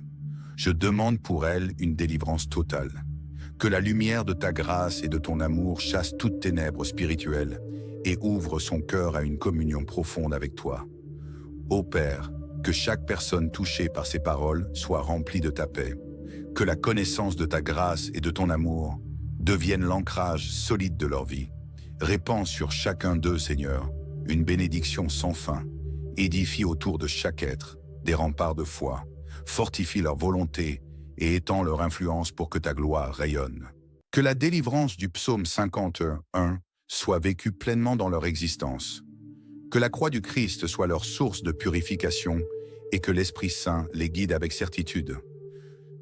Je demande pour elle une délivrance totale. Que la lumière de ta grâce et de ton amour chasse toutes ténèbres spirituelles et ouvre son cœur à une communion profonde avec toi. Ô Père, que chaque personne touchée par ces paroles soit remplie de ta paix. Que la connaissance de ta grâce et de ton amour devienne l'ancrage solide de leur vie. Répands sur chacun d'eux, Seigneur, une bénédiction sans fin. Édifie autour de chaque être des remparts de foi. Fortifie leur volonté et étends leur influence pour que ta gloire rayonne. Que la délivrance du psaume 51 soit vécue pleinement dans leur existence. Que la croix du Christ soit leur source de purification et que l'Esprit Saint les guide avec certitude.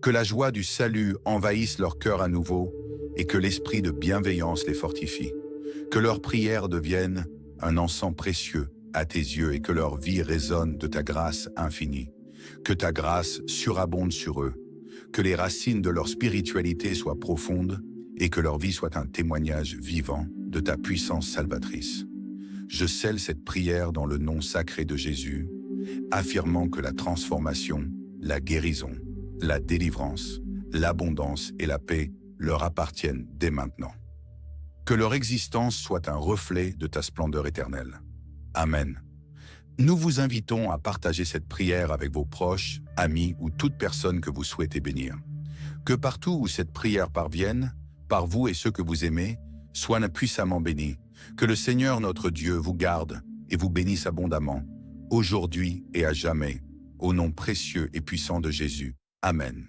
Que la joie du salut envahisse leur cœur à nouveau et que l'esprit de bienveillance les fortifie. Que leurs prières deviennent un encens précieux à tes yeux et que leur vie résonne de ta grâce infinie. Que ta grâce surabonde sur eux. Que les racines de leur spiritualité soient profondes et que leur vie soit un témoignage vivant de ta puissance salvatrice. Je scelle cette prière dans le nom sacré de Jésus, affirmant que la transformation, la guérison, la délivrance, l'abondance et la paix leur appartiennent dès maintenant. Que leur existence soit un reflet de ta splendeur éternelle. Amen. Nous vous invitons à partager cette prière avec vos proches, amis ou toute personne que vous souhaitez bénir. Que partout où cette prière parvienne, par vous et ceux que vous aimez, soient puissamment bénis. Que le Seigneur notre Dieu vous garde et vous bénisse abondamment, aujourd'hui et à jamais, au nom précieux et puissant de Jésus. Amen.